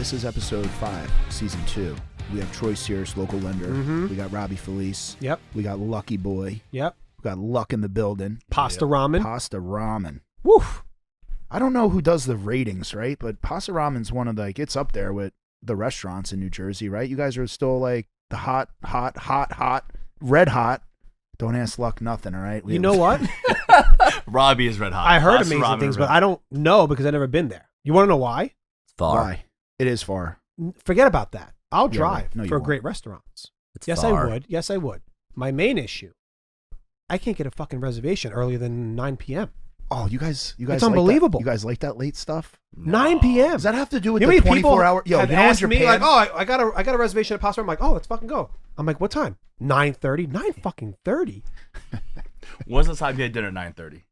This is episode 5, season 2. We have Troy Sears, local lender. Mm-hmm. We got Robbie Felice. Yep. We got Lucky Boy. Yep. We got Luck in the building. pastaRAMEN. pastaRAMEN. Woof. I don't know who does the ratings, right? But pastaRAMEN's one of the, like, it's up there with the restaurants in New Jersey, right? You guys are still like the hot, red hot. Don't ask Luck nothing, all right? You know what? Robbie is red hot. I heard pastaRAMEN amazing things, red but I don't know because I've never been there. You want to know why? Far. Why? It is far. Forget about that. I'll Yeah, drive right. No, you for won't. great restaurants. It's Yes, far. I would. Yes, I would. My main issue, I can't get a fucking reservation earlier than 9 p.m. Oh, you guys It's like that? unbelievable. You guys like that late stuff? 9 p.m. Does that have to do with You know the how many people 24-hour? Yo, have you know in asked me Japan? like, oh, I got a reservation at pastaRAMEN. I'm like, oh, let's fucking go. I'm like, what time? 9:30. 9:30. When's the time you had dinner at 9:30?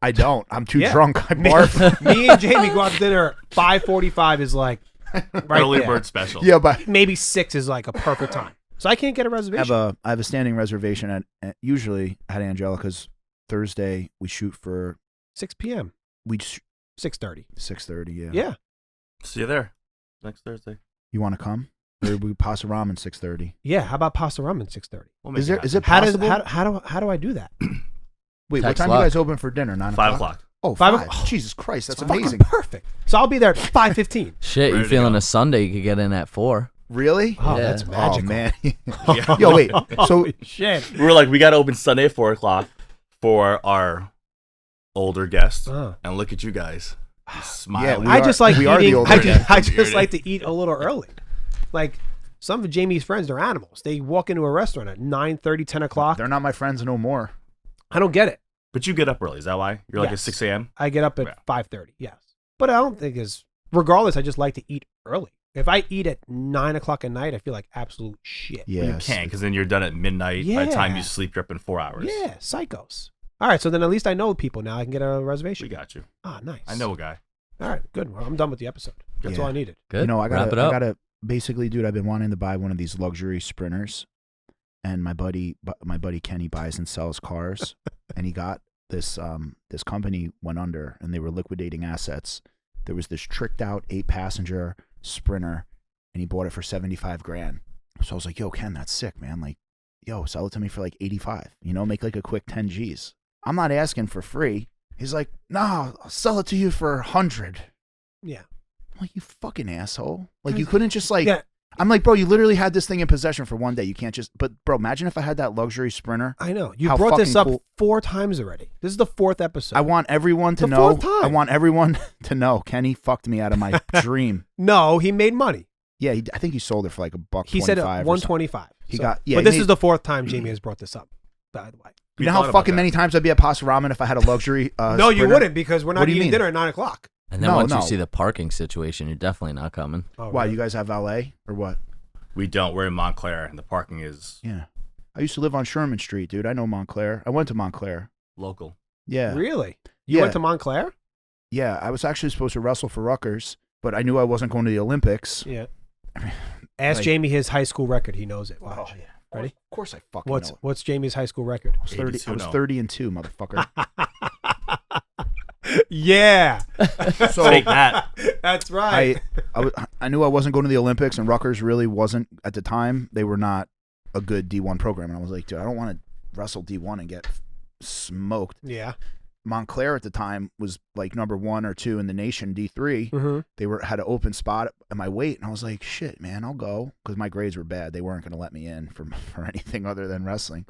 I don't. I'm too Yeah. drunk. I barf. Me and Jamie go out to dinner. 5:45 is like right Early there. bird special. Yeah, but Maybe 6 is like a perfect time. So I can't get a I reservation. have a standing reservation at usually at Angelica's. Thursday we shoot for 6 p.m. 6:30. 6:30. Yeah. Yeah. See you there next Thursday. You want to come? Or we pastaRAMEN 6:30. Yeah. How about pastaRAMEN 6:30? We'll make Is there? Is it How does possible? how do I do that? Wait, what Text time Luck. you guys open for dinner? 9 5 o'clock. Oh, 5 5. o'clock. Jesus Christ, that's It's fucking amazing. perfect. So I'll be there at 5:15. Shit, Ready you to feeling go. a Sunday? You could get in at 4. Really? Oh, Yeah. that's magical. Oh man. Yeah. Yo, wait. So Holy shit. We were like, we got to open Sunday at 4 o'clock for our older guests. Uh. And look at you guys. You Yeah, smiling. we I are- just like we are the eating. older I guys. just like to eat a little early. Like some of Jamie's friends, they're animals. They walk into a restaurant at 9:30, 10 o'clock. they're not my friends no more. I don't get it. But you get up early. Is that why? You're like Yes. at 6 a.m.? I get up at Yeah. 5:30. Yes, but I don't think is. Regardless, I just like to eat early. If I eat at 9 o'clock at night, I feel like absolute shit. Yeah. You can't because then you're done at midnight. By the time Yeah. you sleep, you're up in 4 hours. Yeah, psychos. All right, so then at least I know people now. I can get a reservation. We got you. Ah, nice. I know a guy. All right, good. Well, I'm done with the episode. That's Yeah. all I needed. Good. You know, I Wrap it gotta, up. I gotta basically, dude. I've been wanting to buy one of these luxury sprinters, and my buddy Kenny buys and sells cars, and he got this. This company went under, and they were liquidating assets. There was this tricked out 8-passenger sprinter, and he bought it for $75,000. So I was like, "Yo, Ken, that's sick, man. Like, yo, sell it to me for like 85. You know, make like a quick 10 G's. I'm not asking for free." He's like, "Nah, I'll sell it to you for 100." Yeah. I'm like, you fucking asshole. Like, you couldn't just like, Yeah. I'm like, bro, you literally had this thing in possession for one day. You can't just, but bro, imagine if I had that luxury sprinter. I know. You How brought this fucking up cool. 4 times already. This is the 4th episode. I want everyone to The know. 4th time. I want everyone to know. Kenny fucked me out of my dream. No, he made money. Yeah, I think he sold it for like $125. He said or something. 125. He So- got- yeah, But he this made- is the 4th time Jamie has brought this up. By the way. You know how fucking many times I'd be at pastaRAMEN if I had a luxury No, you sprinter? wouldn't because we're What not do you eating mean? dinner at 9 o'clock. And then No, once no. you see the parking situation, you're definitely not coming. Oh, Why, really? you guys have valet or what? We don't. We're in Montclair, and the parking is Yeah. I used to live on Sherman Street, dude. I know Montclair. I went to Montclair. local. Yeah. Really? You Yeah. went to Montclair? Yeah, I was actually supposed to wrestle for Rutgers, but I knew I wasn't going to the Olympics. Yeah. Ask Like- Jamie his high school record. He knows it. Watch. yeah. Ready? Of course I fucking What's know. it. what's Jamie's high school record? I was 30. 82, I was no. 30-2, motherfucker. Yeah. So Take that. That's right. I knew I wasn't going to the Olympics, and Rutgers really wasn't at the time. They were not a good D1 program, and I was like, dude, I don't want to wrestle D1 and get smoked. Yeah. Montclair at the time was like number 1 or 2 in the nation, D3. Mm-hmm. They had an open spot at my weight, and I was like, shit, man, I'll go, because my grades were bad. They weren't going to let me in for anything other than wrestling.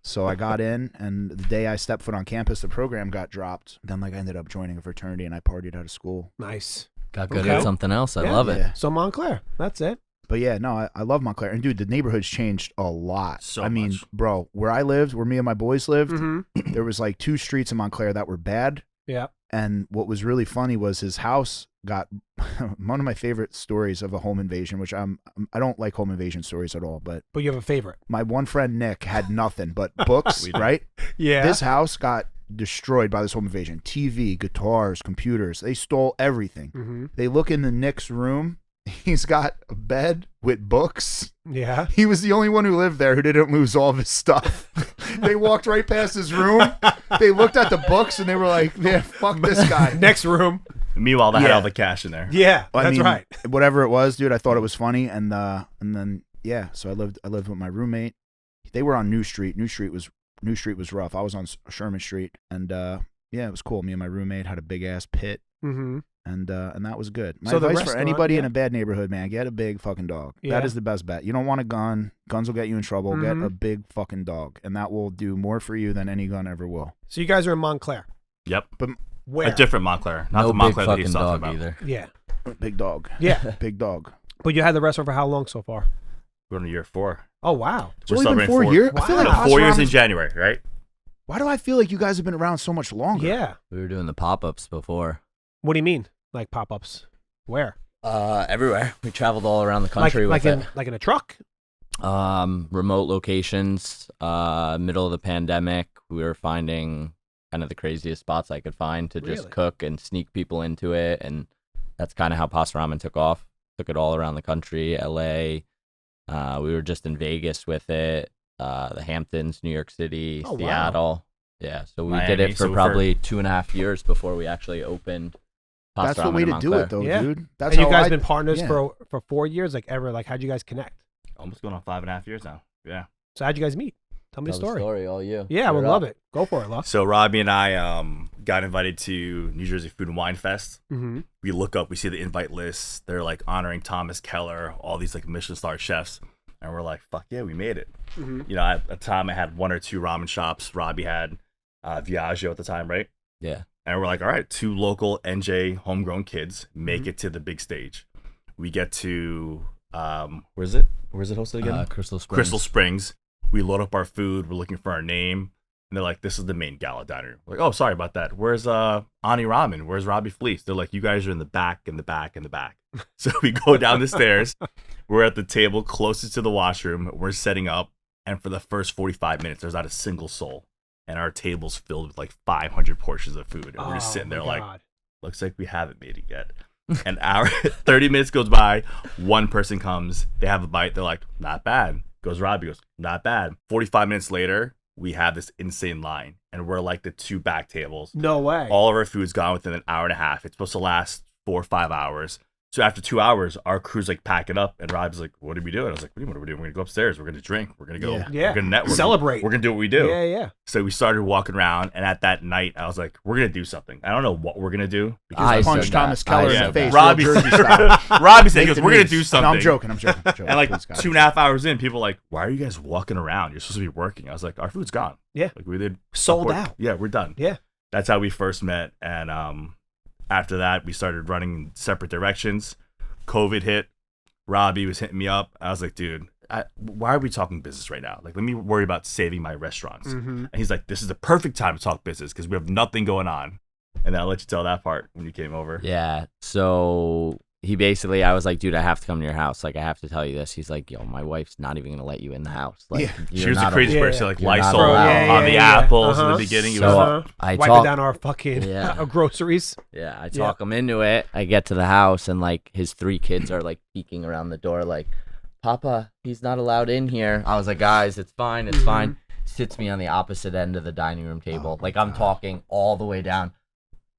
So I got in, and the day I stepped foot on campus, the program got dropped. Then like I ended up joining a fraternity, and I partied out of school. Nice. Got good Okay. at something else. I Yeah. love it. Yeah. So Montclair. That's it. But yeah, no, I love Montclair. And dude, the neighborhood's changed a lot. So I mean, much. bro, where I lived, where me and my boys lived, Mm-hmm. there was like 2 streets in Montclair that were bad. Yeah. And what was really funny was his house got one of my favorite stories of a home invasion, which I don't like home invasion stories at all, but But you have a favorite. my one friend Nick had nothing but books, We do. right? Yeah. This house got destroyed by this home invasion. TV, guitars, computers, they stole everything. Mm-hmm. They look in the Nick's room. He's got a bed with books. Yeah. He was the only one who lived there who didn't lose all of his stuff. They walked right past his room. They looked at the books and they were like, "Yeah, fuck this guy." Next room. Meanwhile, they had Yeah. all the cash in there. Yeah, I that's mean, right. Whatever it was, dude, I thought it was funny, and then yeah, so I lived with my roommate. They were on New Street. New Street was rough. I was on Sherman Street, and yeah, it was cool. Me and my roommate had a big ass pit, Mm-hmm. and that was good. My So the advice for restaurant, anybody in yeah. a bad neighborhood, man, get a big fucking dog. Yeah. That is the best bet. You don't want a gun. Guns will get you in trouble. Mhm. Get a big fucking dog, and that will do more for you than any gun ever will. So you guys are in Montclair. Yep. Where? A different Montclair, not No the big Montclair that fucking he's talking dog about. either. Yeah. Big dog. Yeah. Big dog. But you had the restaurant for how long so far? We're in year 4. Oh, wow. It's We're only been celebrating 4 years. Wow. I feel like No, No, 4 years in Pastaramen's- January, right? Why do I feel like you guys have been around so much longer? Yeah. We were doing the pop-ups before. What do you mean? Like pop-ups? Where? Everywhere. We traveled all around the country like with in a truck? remote locations. Middle of the pandemic, we were finding kind of the craziest spots I could find to just Really? cook and sneak people into it, and that's kind of how pastaRAMEN took off. Took it all around the country, LA. We were just in Vegas with it, the Hamptons, New York City, Oh, wow. Seattle. Yeah, so we did Miami, it for so for- probably 2.5 years before we actually opened. That's the pastaRAMEN way in to do Montclair. it, though, Yeah. dude. That's And you how guys I- been partners yeah. for 4 years? Like ever? Like how'd you guys connect? Almost going on 5.5 years now. Yeah. So how'd you guys meet? Tell me the Tell story. all you. Yeah, I would love it. Go for it, Luck. So Robbie and I got invited to New Jersey Food and Wine Fest. Mm-hmm. We look up, we see the invite list. They're like honoring Thomas Keller, all these like Michelin star chefs. And we're like, fuck yeah, we made it. Mm-hmm. You know, at the time I had 1 or 2 ramen shops. Robbie had Viaggio at the time, right? Yeah. And we're like, all right, 2 local NJ homegrown kids make Mm-hmm. it to the big stage. We get to, where's it hosted again? Crystal Springs. Crystal Springs. We load up our food. We're looking for our name. And they're like, this is the main gala diner room. We're like, oh, sorry about that. Where's Ani Ramen? Where's Robbie Felice? They're like, you guys are in the back, in the back, in the back. So we go down the stairs. We're at the table closest to the washroom. We're setting up. And for the first 45 minutes, there's not a single soul. And our table's filled with like 500 portions of food. And we're just sitting there like, looks like we haven't made it yet. An hour, 30 minutes goes by. One person comes. They have a bite. They're like, not bad. Goes Robbie, goes, not bad. 45 minutes later, we have this insane line. And we're like the 2 back tables. No way. All of our food's gone within an hour and a half. It's supposed to last 4 or 5 hours. So after 2 hours, our crew's like packing up, and Robbie's like, "What are we doing?" I was like, "What are we doing? We're gonna go upstairs. We're gonna drink. We're gonna go. Yeah. We're gonna network. Celebrate. We're gonna do what we do." Yeah, yeah. So we started walking around, and at that night, I was like, "We're gonna do something. I don't know what we're gonna do." I Punch said Thomas that. Keller I in said the that. face. Robbie, Real Jersey style. Robbie said, he Make goes, the "We're gonna knees. do something." No, I'm joking. I'm joking. And like Please, guys. 2.5 hours in, people are like, "Why are you guys walking around? You're supposed to be working." I was like, "Our food's gone." Yeah. Like we did Sold out. Yeah, we're done. Yeah. That's how we first met, and after that, we started running in separate directions. COVID hit. Robbie was hitting me up. I was like, dude, why are we talking business right now? Like, let me worry about saving my restaurants. Mm-hmm. And he's like, this is the perfect time to talk business because we have nothing going on. And then I'll let you tell that part when you came over. Yeah. So he basically, I was like, dude, I have to come to your house. Like, I have to tell you this. He's like, yo, my wife's not even going to let you in the house. Like, Yeah. She was the crazy Yeah, person, yeah. like You're not Lysol allowed. on the apples in the beginning. It So was I Wiping talk, down our fucking Yeah. groceries. yeah, I talk him into it. I get to the house and like his 3 kids are like peeking around the door, like, Papa, he's not allowed in here. I was like, guys, it's fine, it's fine. Sits me on the opposite end of the dining room table. Like I'm talking all the way down.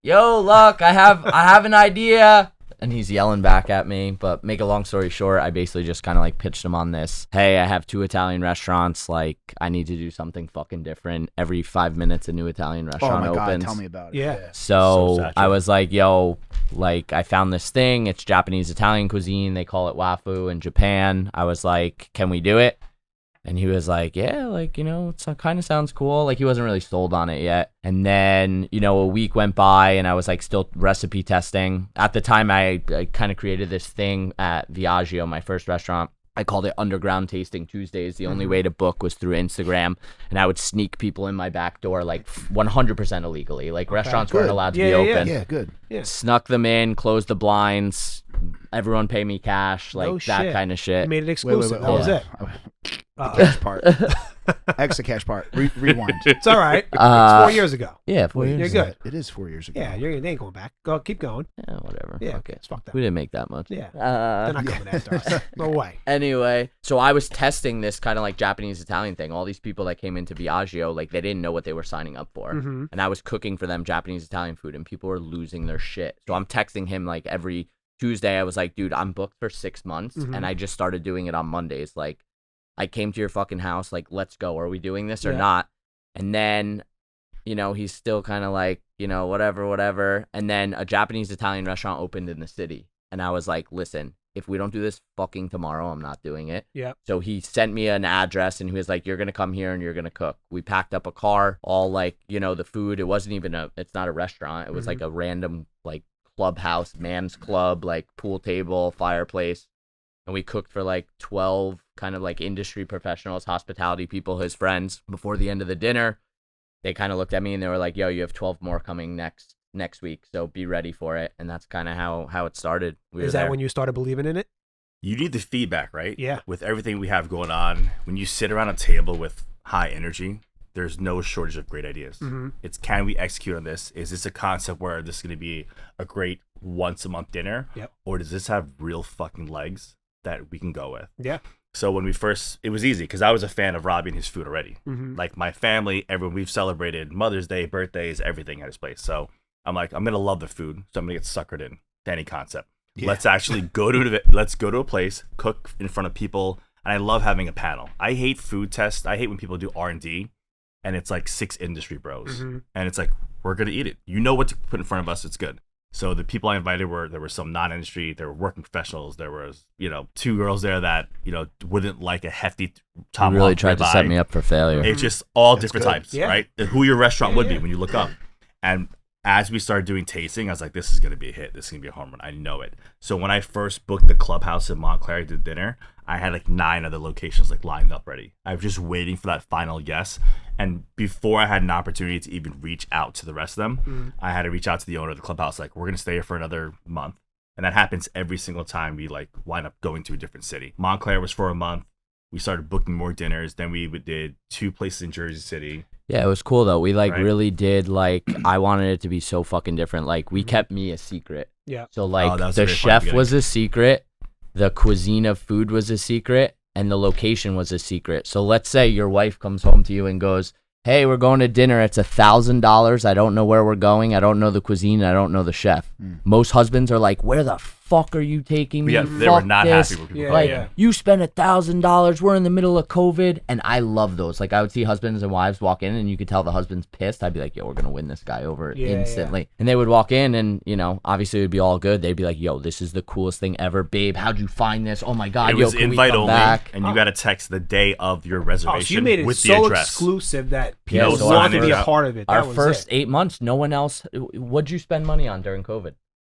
Yo, Luck, I have an idea. And he's yelling back at me. But make a long story short, I basically just kind of like pitched him on this. Hey, I have 2 Italian restaurants. Like, I need to do something fucking different. Every 5 minutes, a new Italian Oh restaurant my god, opens. tell me about it. Yeah. So So saturated. I was like, yo, like I found this thing. It's Japanese Italian cuisine. They call it Wafu in Japan. I was like, can we do it? And he was like, yeah, like, you know, it kind of sounds cool. Like he wasn't really sold on it yet. And then, you know, a week went by and I was like still recipe testing. At the time, I kind of created this thing at Viaggio, my first restaurant. I called it Underground Tasting Tuesdays. The only way to book was through Instagram. And I would sneak people in my back door like 100% illegally. Like restaurants weren't Good. allowed to Yeah, be yeah, open. Yeah, good. Yeah. Snuck them in, closed the blinds. Everyone pay me cash, like No that shit. kind of You shit. made it exclusive. That was hold it. on. The best part. Exit cash part. Rewind. It's all right. It's 4 years ago. Yeah, 4 You're years. good. It is 4 years ago. Yeah, they ain't going back. Go, keep going. Yeah, whatever. Yeah, Fuck it. it's fucked up. We didn't make that much. Yeah, they're not coming after us. No way. Anyway, so I was testing this kind of like Japanese Italian thing. All these people that came into Viaggio, like they didn't know what they were signing up for. Mm-hmm. And I was cooking for them Japanese Italian food, and people were losing their shit. So I'm texting him like every Tuesday. I was like, dude, I'm booked for 6 months, and I just started doing it on Mondays. Like, I came to your fucking house, like, let's go. Are we doing this or not? And then, you know, he's still kind of like, you know, whatever. And then a Japanese Italian restaurant opened in the city. And I was like, listen, if we don't do this fucking tomorrow, I'm not doing it. Yeah. So he sent me an address, and he was like, you're going to come here and you're going to cook. We packed up a car, all like, you know, the food. It wasn't even it's not a restaurant. It was like a random, like, clubhouse, man's club, like pool table, fireplace. And we cooked for like 12 kind of like industry professionals, hospitality people, his friends. Before the end of the dinner, they kind of looked at me and they were like, yo, you have 12 more coming next week, so be ready for it. And that's kind of how it started. Is that when you started believing in it? You need the feedback, right? Yeah. With everything we have going on, when you sit around a table with high energy, there's no shortage of great ideas. Mm-hmm. It's, can we execute on this? Is this a concept where this is going to be a great once a month dinner? Yep. Or does this have real fucking legs that we can go with? Yeah. So when it was easy because I was a fan of Robbie and his food already. Mm-hmm. Like my family, everyone, we've celebrated Mother's Day, birthdays, everything at his place. So I'm like, I'm going to love the food. So I'm going to get suckered in to any concept. Yeah. Let's actually go to a place, cook in front of people. And I love having a panel. I hate food tests. I hate when people do R&D and it's like 6 industry bros. Mm-hmm. And it's like, we're going to eat it. You know what to put in front of us. It's good. So the people I invited there were some non-industry, there were working professionals. There was, 2 girls there that, wouldn't like a hefty top. You really tried to set me up for failure. It's just all different types, yeah. right? Who your restaurant would be when you look up. And as we started doing tasting, I was like, this is going to be a hit. This is going to be a home run. I know it. So when I first booked the clubhouse in Montclair, I did dinner, I had like 9 other locations like lined up ready. I was just waiting for that final yes. And before I had an opportunity to even reach out to the rest of them, I had to reach out to the owner of the clubhouse. Like, we're going to stay here for another month. And that happens every single time we like wind up going to a different city. Montclair was for a month. We started booking more dinners. Then we did 2 places in Jersey City. Yeah, it was cool though. We like Right. really did like, I wanted it to be so fucking different. Like we kept me a secret. Yeah. So like that was the very fun chef beginning. was a secret, the cuisine of food was a secret, and the location was a secret. So let's say your wife comes home to you and goes, hey, we're going to dinner. It's $1,000. I don't know where we're going. I don't know the cuisine. I don't know the chef. Most husbands are like, where the fuck are you taking me? Yeah, they were Fuck not this. happy with people. Yeah, Like, yeah. you spent $1,000. We're in the middle of COVID. And I love those. Like, I would see husbands and wives walk in and you could tell the husband's pissed. I'd be like, yo, we're going to win this guy over Yeah, instantly. And they would walk in and, obviously it would be all good. They'd be like, yo, this is the coolest thing ever. Babe, how'd you find this? Oh my God. It was can we invite come only, back? and you got to text the day of your reservation Oh, so you made it with the so address. exclusive that Yeah, people so wanted to be our a part of it. Our That was first it. 8 months, no one else. What'd you spend money on during COVID?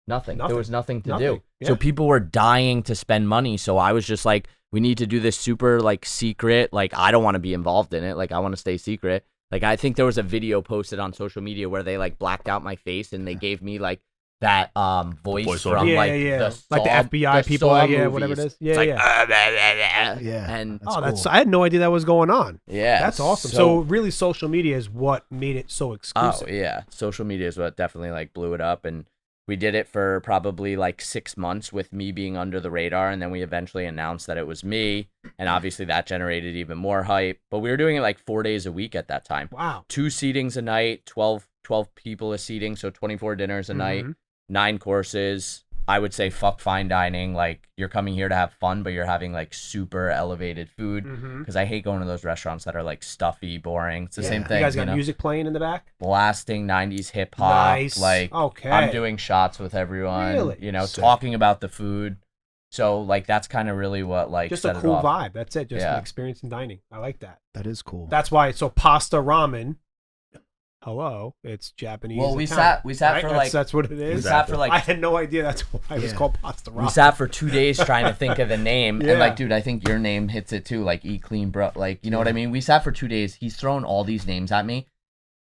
Nothing. There Nothing. was nothing to Nothing. do. Yeah. So people were dying to spend money. So I was just like, we need to do this super like secret. Like, I don't want to be involved in it. Like, I want to stay secret. Like, I think there was a video posted on social media where they like blacked out my face and they gave me like that voice Voiceover. from Yeah, like yeah. the Like the Saw- FBI the people, Saw yeah, whatever it movies. is. Yeah, It's like, yeah. Yeah. And That's cool. I had no idea that was going on. yeah, That's awesome. So really, social media is what made it so exclusive. Oh yeah, social media is what definitely like blew it up, and we did it for probably like 6 months with me being under the radar, and then we eventually announced that it was me, and obviously that generated even more hype. But we were doing it like 4 days a week at that time. Wow. 2 seatings a night, 12 people a seating, so 24 dinners a night, 9 courses. I would say fuck fine dining. Like, you're coming here to have fun, but you're having like super elevated food. Because I hate going to those restaurants that are like stuffy, boring. It's the same thing. You guys got know? music playing in the back? Blasting 90s hip hop. Nice. Like, Okay. I'm doing shots with everyone. Really? Sick. Talking about the food. So like that's kind of really what like Just set a it cool off. vibe. That's it. Just Yeah. an experience in dining. I like that. That is cool. That's why. So pasta ramen. Hello, it's Japanese. Well, we Italian, sat right? for like that's what it we is. sat for like I had no idea that's why it was Yeah. called pasta ramen. we sat for 2 days trying to think of the name. Yeah. And like, dude, I think your name hits it too. Like, eat clean, bro. Like, you know what I mean? We sat for 2 days. He's thrown all these names at me.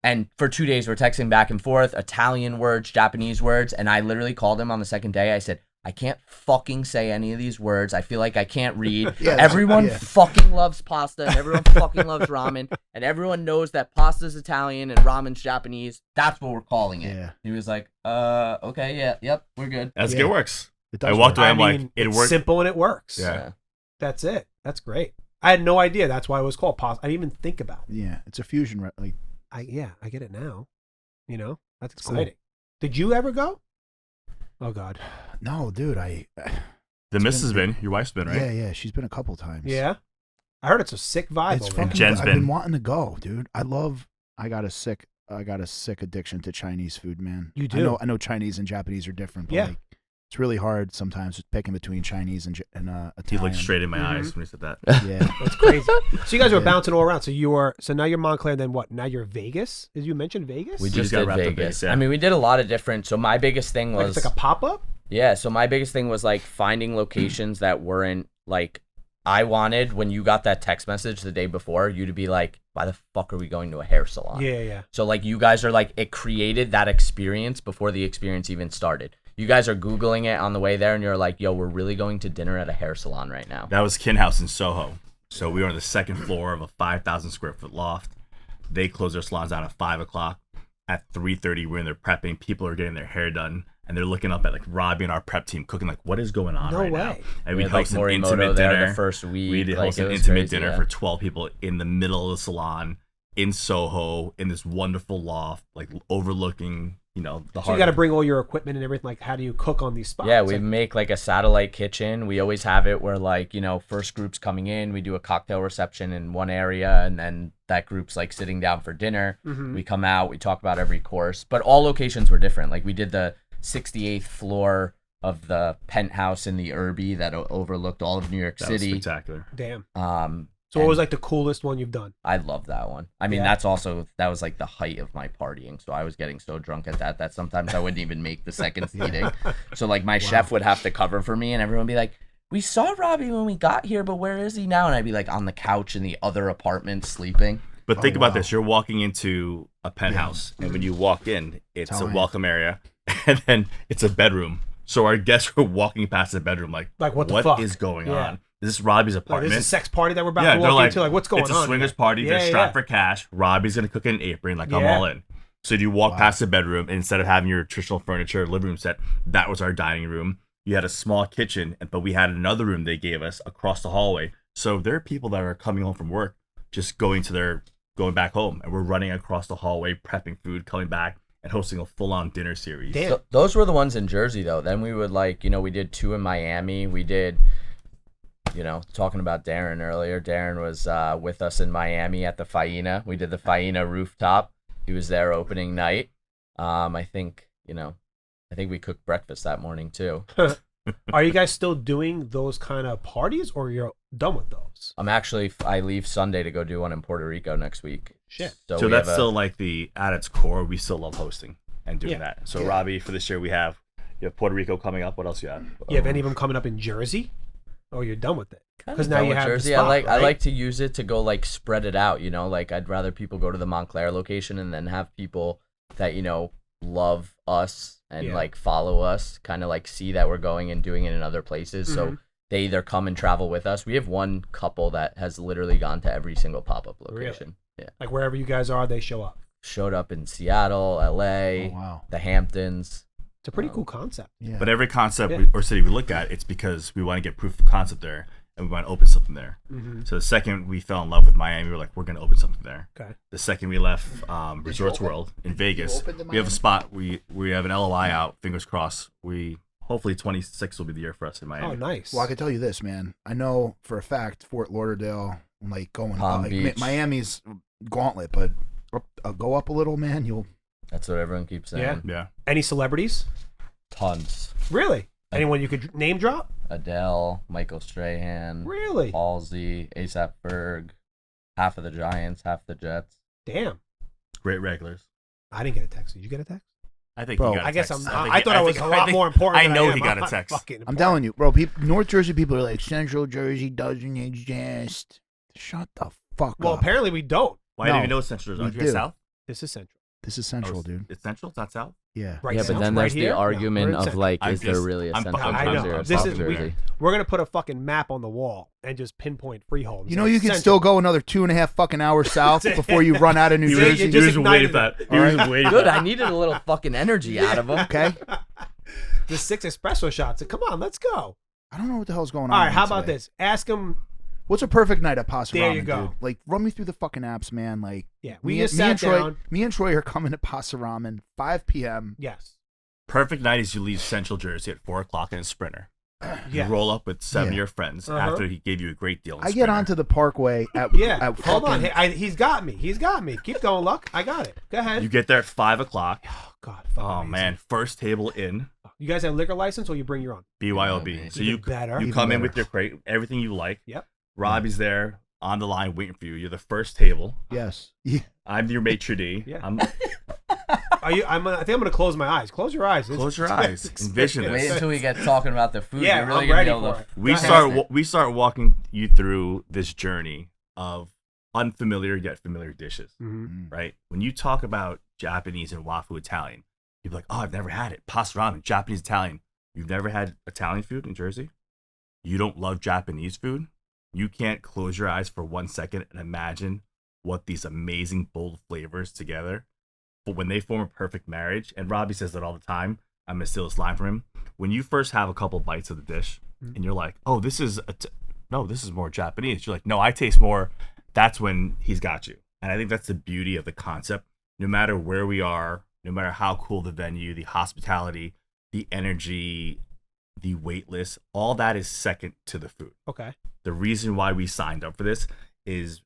And for 2 days, we're texting back and forth, Italian words, Japanese words. And I literally called him on the second day. I said, I can't fucking say any of these words. I feel like I can't read. Yeah, Everyone yeah. fucking loves pasta, and everyone fucking loves ramen, and everyone knows that pasta's Italian and ramen's Japanese. That's what we're calling it. Yeah. He was like, okay, yeah, yep, we're good. That's Yeah. good. It works. It does I walked work. away. I'm like, it it's worked. simple and it works. Yeah. That's it. That's great. I had no idea that's why it was called pasta. I didn't even think about it. Yeah, it's a fusion. Like, I get it now. You know, that's Cool. exciting. Did you ever go? Oh God. no, dude, The missus has been, your wife's been, right? yeah, she's been a couple times. Yeah. I heard it's a sick vibe. It's over there. fucking. Jen's I've been. been wanting to go, dude. I got a sick addiction to Chinese food, man. You do? I know Chinese and Japanese are different, but Yeah. like, it's really hard sometimes picking between Chinese and Italian. He looked straight in my Mhm. eyes when he said that. Yeah. That's crazy. So you guys were Yeah. bouncing all around. So now you're Montclair. Then what? Now you're Vegas. As you mentioned, Vegas. We We just just got did wrapped up Vegas. Vegas, yeah. I mean, we did a lot of different. So my biggest thing like was it's like a pop up. yeah. So my biggest thing was like finding locations that weren't like I wanted when you got that text message the day before you to be like, why the fuck are we going to a hair salon? Yeah. So like you guys are like it created that experience before the experience even started. You guys are Googling it on the way there and you're like, yo, we're really going to dinner at a hair salon right now. That was Kin House in Soho. So we were on the second floor of a 5,000 square foot loft. They closed their salons down at 5 o'clock. At 3:30, we're in there prepping. People are getting their hair done. And they're looking up at like Robbie and our prep team cooking like, what is going on No right way. now? And We we had, like, host an Morimoto intimate there dinner. the first week. We did Like, host it an was intimate crazy, dinner yeah. for 12 people in the middle of the salon in Soho in this wonderful loft, like overlooking, the So you heart. got to bring all your equipment and everything. Like, how do you cook on these spots? Yeah, we Like, make like a satellite kitchen. We always have it where like, first group's coming in, we do a cocktail reception in one area and then that group's like sitting down for dinner. Mhm. We come out, we talk about every course, but all locations were different. Like we did the 68th floor of the penthouse in the Irby that overlooked all of New York That was City. spectacular. Damn. and So what was like the coolest one you've done? I love that one. I mean, Yeah. that was like the height of my partying. So I was getting so drunk at that sometimes I wouldn't even make the second seating. So like my chef would have to cover for me and everyone would be like, we saw Robbie when we got here, but where is he now? And I'd be like on the couch in the other apartment sleeping. But think Oh, about wow. this. You're walking into a penthouse, and when you walk in, it's How a I- welcome area, and then it's a bedroom. So our guests were walking past the bedroom like, Like, what the fuck? is going Yeah. on? Is this Robbie's Like, apartment? this is a sex party that we're about yeah, to they're walk like, into. Like, what's going on? it's a swingers here? party. They're Yeah, strapped yeah. for cash. Robbie's going to cook in an apron. Like, I'm Yeah. all in. So you walk Wow. past the bedroom, and instead of having your traditional furniture, living room set, that was our dining room. You had a small kitchen, but we had another room they gave us across the hallway. So there are people that are coming home from work, just going back home, and we're running across the hallway, prepping food, coming back, and hosting a full-on dinner series. Damn. So those were the ones in Jersey though. Then we would like, we did 2 in Miami. We did, talking about Darren earlier. Darren was with us in Miami at the Faina. We did the Faina rooftop. He was there opening night. I think we cooked breakfast that morning too. Are you guys still doing those kind of parties, or you're done with those? I leave Sunday to go do one in Puerto Rico next week. Shit. So we that's have still like at its core, we still love hosting and doing Yeah. that. So Yeah. Robbie, for this year, you have Puerto Rico coming up. What else you have? You have any of them coming up in Jersey? Or you're done with it? Because 'Cause now you have the Jersey. spot, I right? like to use it to go like spread it out. Like I'd rather people go to the Montclair location and then have people that love us and Yeah. like follow us, kind of like see that we're going and doing it in other places. So Mhm. they either come and travel with us. We have one couple that has literally gone to every single pop-up Really? location. Yeah, Like wherever you guys are, they show up. showed up in Seattle, LA, Oh, wow. the Hamptons. It's a pretty cool concept. Yeah. But every concept Yeah. or city we look at, it's because we want to get proof of concept there and we want to open something there. Mm-hmm. So the second we fell in love with Miami, we were like, we're going to open something there. Okay. The second we left Resorts open? World in Vegas, open in we have a Miami? spot. We have an LOI out. Fingers crossed. Hopefully 26 will be the year for us in Miami. Oh, nice. Well, I can tell you this, man. I know for a fact Fort Lauderdale, like going Palm like, Beach. Miami's gauntlet, but go up a little, man. You'll That's what everyone keeps saying. Yeah. Yeah. Any celebrities? Tons. Really? Anyone you could name drop? Adele, Michael Strahan, Really? Halsey, ASAP Berg, half of the Giants, half the Jets. Damn. Great regulars. I didn't get a text. Did you get a text? I think Bro, he got a I guess text. I thought I was a lot more important. I than know am. he got a I'm text. fucking I'm important. telling you, bro. North Jersey people are like Central Jersey doesn't exist. Shut the fuck Well, up. apparently we don't. Why No, do you know Central? we Aren't you do. South? This is Central. This is Central, dude. It's Central. It's not South. Yeah. Right Yeah, now. but then Right there's here? the No, argument we're in of Central. like, I'm is there just- really a I'm- Central I'm- Jersey or a This South is Jersey? we're gonna put a fucking map on the wall and just pinpoint Freehold. You know, you can still go another 2.5 fucking hours south before you run out of New He Jersey. you just was waiting ignited for that. it. He was waiting for Good. that. I needed a little fucking energy out of him. Okay. the 6 espresso shots. Come on, let's go. I don't know what the hell's going on. All right, how today. about this? Ask him. What's a perfect night at Pasta There Ramen, you go. dude? Like, run me through the fucking apps, man. Like, Yeah, we me, just me sat and Troy, down. me and Troy are coming to Pasta Ramen 5 p.m. Yes. Perfect night is you leave Central Jersey at 4 o'clock in a Sprinter. You Yeah. roll up with 7 of Yeah. your friends Uh-huh. after he gave you a great deal. In I get Sprinter. onto the Parkway at Yeah. At Hold on. fucking- He's got me. He's got me. Keep going, Luck. I got it. Go ahead. You get there at 5 o'clock. Oh God. Oh Fucking man, amazing. first table in You guys have liquor license or you bring your own? BYOB. Even So you better. you Even come in better. with your crate, everything you like. Yep. Robbie's there on the line waiting for you. You're the first table. Yes. Yeah. I'm your maitre d'. Yeah. I'm I think I'm gonna close my eyes. Close your eyes. close your eyes. Envision Wait this. until we get talking about the food. Yeah, You're really I'm gonna ready be able for to. it. We Go ahead. start walking you through this journey of unfamiliar yet familiar dishes, Mhm. right? When you talk about Japanese and Wafu Italian, you're like, oh, I've never had it. Pasta ramen, Japanese Italian. You've never had Italian food in Jersey? You don't love Japanese food? You can't close your eyes for 1 second and imagine what these amazing bold flavors together. But when they form a perfect marriage, and Robbie says that all the time, I'm gonna steal this line from him. When you first have a couple bites of the dish, and you're like, "Oh, this is no, this is more Japanese." You're like, "No, I taste more." That's when he's got you, and I think that's the beauty of the concept. No matter where we are, no matter how cool the venue, the hospitality, the energy, the wait list, all that is second to the food. Okay. The reason why we signed up for this is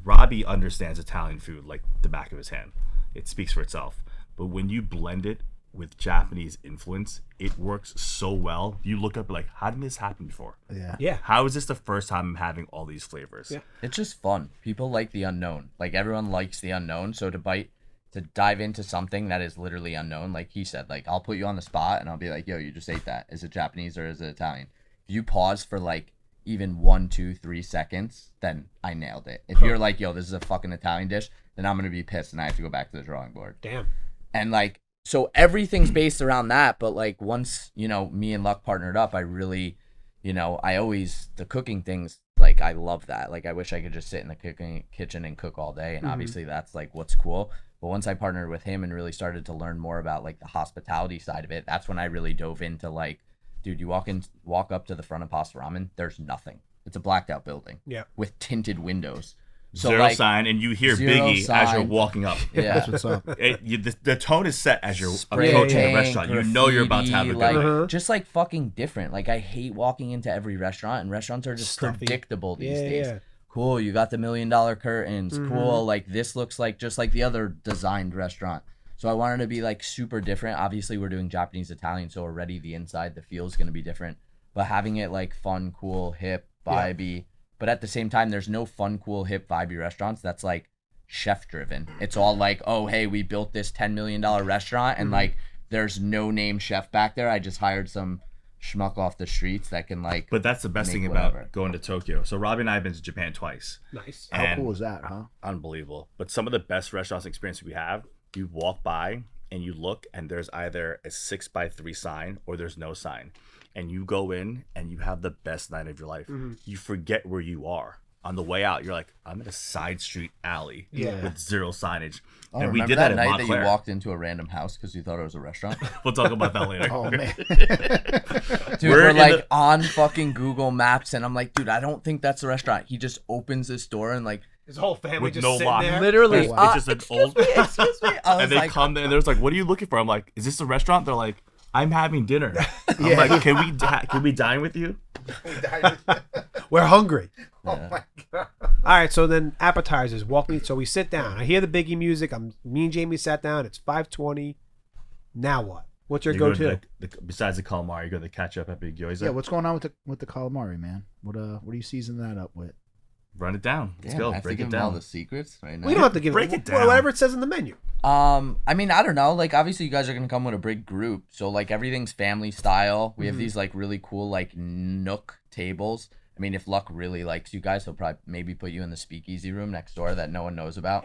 Robbie understands Italian food like the back of his hand. It speaks for itself. But when you blend it with Japanese influence, it works so well. You look up like, how did this happen before? Yeah. Yeah. How is this the first time I'm having all these flavors? Yeah. It's just fun. People like the unknown. Like everyone likes the unknown. So to dive into something that is literally unknown, like he said, like I'll put you on the spot and I'll be like, yo, you just ate that. Is it Japanese or is it Italian? If you pause for like even 1, 2, 3 seconds, then I nailed it. If you're like, yo, this is a fucking Italian dish, then I'm gonna be pissed and I have to go back to the drawing board. Damn. And like, so everything's based around that. But like once, me and Luck partnered up, I really, the cooking things, like I love that. Like I wish I could just sit in the kitchen and cook all day. And obviously that's like what's cool. But once I partnered with him and really started to learn more about like the hospitality side of it, that's when I really dove into like, dude, you walk up to the front of pastaRAMEN, there's nothing. It's a blacked out building. Yeah. With tinted windows. So Zero like, sign, and you hear zero Biggie as you're sign. walking up. yeah. That's what's up. The tone is set as you're Spray approaching the paint, restaurant. You know you're about to have a good graffiti, night. Uh-huh. just like fucking different. Like I hate walking into every restaurant, and restaurants are just Stuffy. predictable these Yeah, days. yeah. Cool, you got the $1 million curtains. Cool, like this looks like just like the other designed restaurant. So I wanted to be like super different. Obviously, we're doing Japanese Italian, so already the inside, the feel is gonna be different. But having it like fun, cool, hip, vibey. But at the same time, there's no fun, cool, hip, vibey restaurants that's like chef driven. It's all like, oh, hey, we built this $10 million restaurant and like there's no name chef back there. I just hired some schmuck off the streets that can like. But that's the best make thing whatever. about going to Tokyo. So Robbie and I have been to Japan twice. Nice. How And cool is that, huh? unbelievable. But some of the best restaurants experience we have, you walk by and you look and there's either a 6x3 sign or there's no sign. And you go in and you have the best night of your life. You forget where you are. On the way out, you're like, I'm in a side street alley Yeah. with zero signage. Oh, and we remember did that that, night at that Montclair. you walked into a random house because you thought it was a restaurant? We'll talk about that later. Oh man. Dude, We're we're in like the- on fucking Google Maps, and I'm like, dude, I don't think that's a restaurant. He just opens this door and like, His whole family With just no sitting lock. there. literally, Oh, wow. It's just an old. excuse me. I was And they like, come there and there's like, what are you looking for? I'm like, is this a restaurant? They're like, I'm having dinner. I'm Yeah. like, can we dine with you? We're hungry. Oh my god. All right, so then appetizers. Walk me. So we sit down. I hear the Biggie music. Me and Jamie sat down. It's 5:20. Now what? What's your You go go-to? to besides the calamari, you go to the ketchup at Big Gyoza. Yeah, what's going on with the calamari, man? What are you seasoning that up with? Run it down. Let's damn, go. I have to Break give it him all down. the secrets right now. We don't have to give Break it well, down. whatever it says in the menu. I mean, I don't know. Like, obviously, you guys are gonna come with a big group, so like everything's family style. We have these like really cool like nook tables. I mean, if Luck really likes you guys, he'll probably maybe put you in the speakeasy room next door that no one knows about.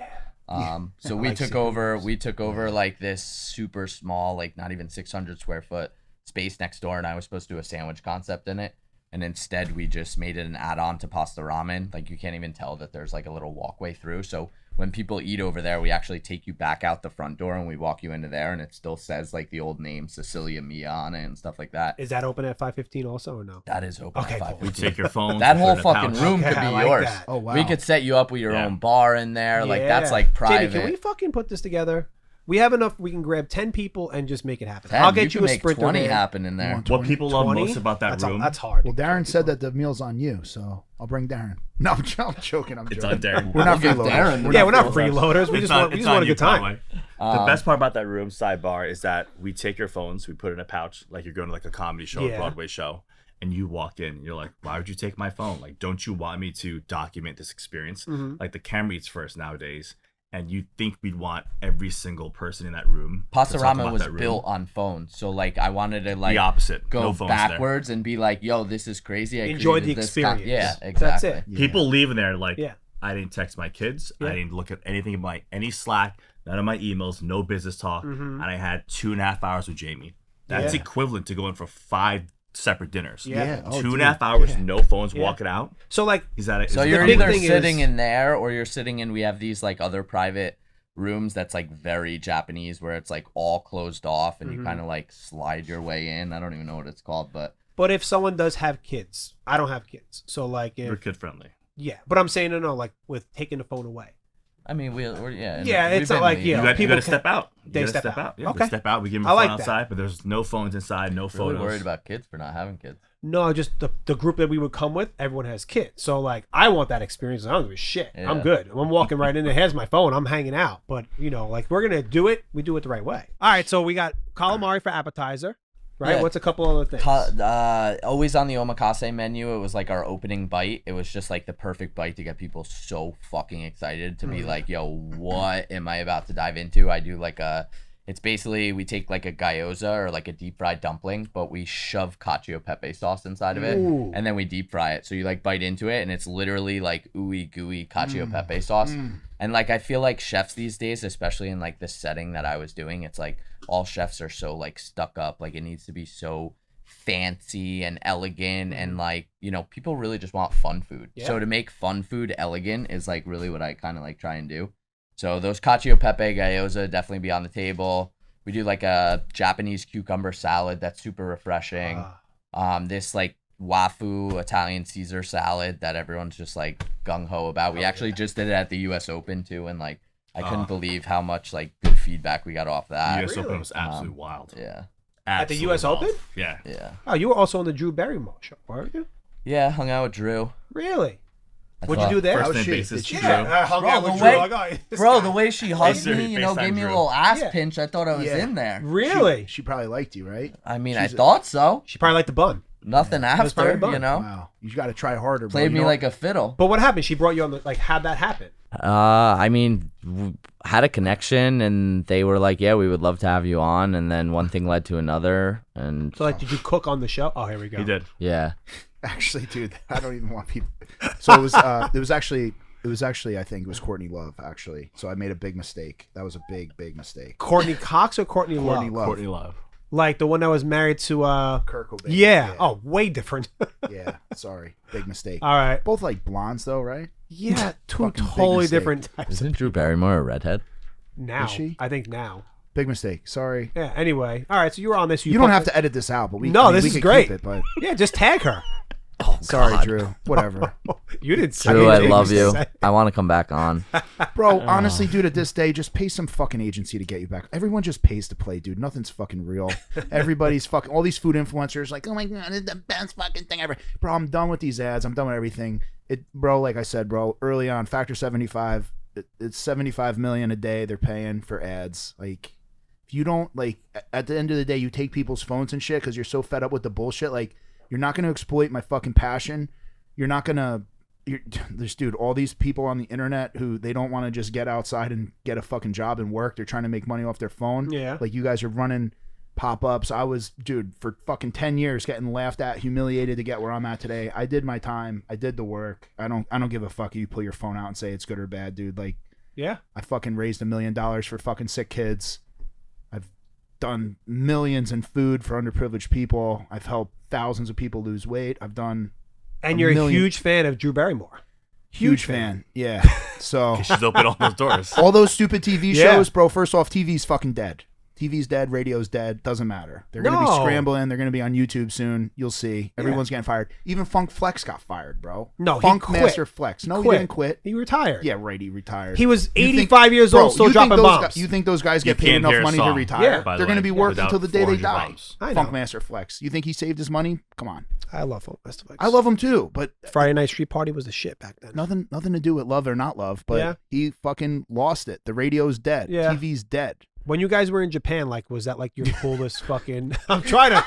So I we like took secret over. rooms. We took over like this super small, like not even 600 square foot space next door, and I was supposed to do a sandwich concept in it. And instead, we just made it an add-on to pastaRAMEN. Like you can't even tell that there's like a little walkway through. So when people eat over there, we actually take you back out the front door and we walk you into there, and it still says like the old name Cecilia Mia on it and stuff like that. Is that open at 5:15 also or no? That is open. Okay, at cool. 5:15. We take your phone. That put whole it in a fucking pouch. room Okay, could be I like yours. that. Oh wow. We could set you up with your Yeah. own bar in there. Like that's Yeah. like private. Jamie, can we fucking put this together? We have enough. We can grab 10 people and just make it happen. 10, I'll get you can a make Sprinter 20 van. happen in there. want What 20? people love 20? most about that room, That's hard. Well, Darren said that the meal's on you, so I'll bring Darren. No, I'm joking. I'm it's joking. on Darren. We're not We'll give freeloaders. Darren- We're Yeah, not we're not freeloaders. freeloaders. We It's just on- want. We it's just want on a you, good time. Conway. The best part about that room sidebar is that we take your phones, we put it in a pouch, like you're going to like a comedy show, Yeah. a Broadway show, and you walk in, you're like, why would you take my phone? Like, don't you want me to document this experience? Mhm. Like the camera eats first nowadays, and you think we'd want every single person in that room. to talk pastaRAMEN about was that room. built on phones, so like I wanted to the like opposite. go No phones there. backwards and be like, "Yo, this is crazy." I Enjoy created the this con-" experience. Yeah, That's exactly. it. Yeah. People leaving there like, Yeah. I didn't text my kids. Yeah. I didn't look at anything in any Slack, none of my emails, no business talk, Mhm. and I had 2.5 hours with Jamie. That's Yeah. equivalent to going for 5 separate dinners. Yeah. Oh, 2.5 dude. hours, Yeah. no phones, Yeah. walking out. So like, Is that it? So is you're that big either thing sitting is- in there or you're sitting in. We have these like other private rooms that's like very Japanese, where it's like all closed off and you Mhm. kind of like slide your way in. I don't even know what it's called, but but if someone does have kids, I don't have kids, so like, We're if, kid friendly. yeah. But I'm saying no, like with taking the phone away. I mean we're yeah. Yeah, we've it's not been like, leaving. you know, You got people to can- step out. You they gotta step out. Yeah, Okay. they step out. We give them I a phone like that. outside, but there's no phones inside, no Really photos. worried about kids for not having kids. No, just the group that we would come with, everyone has kids. So like, I want that experience. I don't give a shit. Yeah. I'm good. I'm walking right in there. Here's my phone. I'm hanging out. But you know, like we're gonna do it. We do it the right way. All right. So we got calamari for appetizer, right? Yeah. What's a couple other things? Always on the omakase menu. It was like our opening bite. It was just like the perfect bite to get people so fucking excited to be like, yo, what am I about to dive into? I do like it's basically we take like a gyoza or like a deep fried dumpling, but we shove cacio pepe sauce inside of it, Ooh. and then we deep fry it. So you like bite into it, and it's literally like ooey gooey cacio pepe sauce. And like I feel like chefs these days, especially in like the setting that I was doing, it's like all chefs are so like stuck up. Like it needs to be so fancy and elegant, and like, you know, people really just want fun food. Yeah. So to make fun food elegant is like really what I kind of like try and do. So those cacio pepe gyoza definitely be on the table. We do like a Japanese cucumber salad that's super refreshing. This like Wafu Italian Caesar salad that everyone's just like gung ho about. We actually just did it at the U.S. Open too, and like I couldn't believe how much like good feedback we got off The that. U.S. Open really? was absolutely wild. Yeah, At the Absolute US wild. Open? Yeah. yeah, Oh, you were also on the Drew Barrymore show, weren't you? yeah. Hung out with Drew. Really? I What'd you thought- do there? How First name she? basis. Did she? Drew. I hung Bro, out the with way- Drew. Like, oh, this Bro, guy. the way she hugged Hey, me, you know, FaceTime gave me a Drew. little ass Yeah. pinch. I thought I was Yeah. in there. Really? She probably liked you, right? I mean, I She's a- thought so. She probably liked the bun. Nothing was after, probably fun. you know. Wow. You got to try harder. bro. Played You me know- like a fiddle. But what happened? She brought you on the, like, how'd that happen? I mean, had a connection, and they were like, "Yeah, we would love to have you on." And then one thing led to another, and So, like, did you cook on the show? Oh, here we go. He did. yeah, Actually, dude, I don't even want people. So it was actually I think it was Courtney Love actually. So I made a big mistake. That was a big mistake. Courtney Cox or Courtney Love? Courtney Love. Courtney Love. Like the one that was married to, Kurt Cobain. yeah. Oh, way different. Yeah. Sorry. Big mistake. All right. Both like blondes though, right? Yeah, two Fucking big totally mistake. different types. isn't Drew Barrymore a redhead? Now, Is she? I think now. Big mistake. Sorry. Yeah. Anyway, all right. So you were on this. You don't have to edit this out, but we No, I mean, this we is could great. Keep it, but Yeah, just tag her. sorry, Drew. Whatever, You didn't say. Drew, I anything. love You you. said- I want to come back on. bro. Honestly, dude, at this day, just pay some fucking agency to get you back. Everyone just pays to play, dude. Nothing's fucking real. Everybody's fucking. All these food influencers like, oh my god, it's the best fucking thing ever, bro. I'm done with these ads. I'm done with everything. Bro. Like I said, bro. Early on, Factor 75. It's 75 million a day they're paying for ads. Like, if you don't like, at the end of the day, you take people's phones and shit because you're so fed up with the bullshit. Like, you're not gonna exploit my fucking passion. You're not gonna. There's, dude, all these people on the internet who they don't want to just get outside and get a fucking job and work. They're trying to make money off their phone. Yeah. Like, you guys are running pop-ups. I was, dude, for fucking 10 years getting laughed at, humiliated to get where I'm at today. I did my time. I did the work. I don't give a fuck if you pull your phone out and say it's good or bad, dude. Like, Yeah. I fucking raised $1 million for fucking sick kids. I've done millions in food for underprivileged people. I've helped thousands of people lose weight. I've done And you're a huge fan of Drew Barrymore. huge fan. Yeah. So She's opened all those doors. all those stupid TV Yeah. shows, bro. First off, TV's fucking dead. TV's dead, radio's dead, doesn't matter. They're going to be No. scrambling. They're going to be on YouTube soon. You'll see. Everyone's getting fired. Even Funk Flex got fired, bro. No, he Funk quit. Master Flex. No, he didn't quit. He retired. Yeah, right, he retired. He was You think- 85 years bro, old, still you think dropping those bombs. You think those guys You get paid can't enough hear a money to song, retire? Yeah. by the They're going to way, be working without until the day they 400 die. bombs. I know. Funk Master Flex. You think he saved his money? Come on. I love Funk Master Flex. I love him too, but Friday Night Street Party was the shit back then. nothing to do with love or not love, but Yeah. he fucking lost it. The radio's dead. Yeah. TV's dead. When you guys were in Japan, like, was that like your coolest fucking? I'm trying to.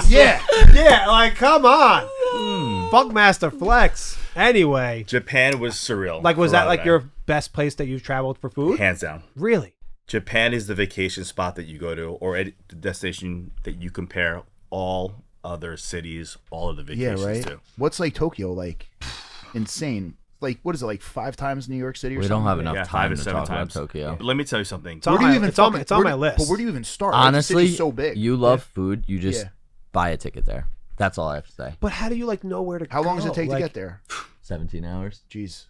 Yeah. Yeah, like, come on. Funk Master Flex. Anyway, Japan was surreal. like, was for that Rob like and your best place that you've traveled for I. food? Hands down? Really? Japan is the vacation spot that you go to, or the destination that you compare all other cities, all of the Yeah, vacations right. to. What's like Tokyo like? Insane. Like what is it like 5 times New York City or We something? don't have enough Yeah, time 5 to to 7 talk about times. Tokyo. But let me tell you something. It's on Where do my, you even it's on, fucking- it's on where my do- list. But where do you even start? Like, the Honestly, city's so big. you love food. You just Yeah. buy a ticket there. That's all I have to say. But how do you like know where to How long does go? it take Like, to get there? 17 hours. Jeez.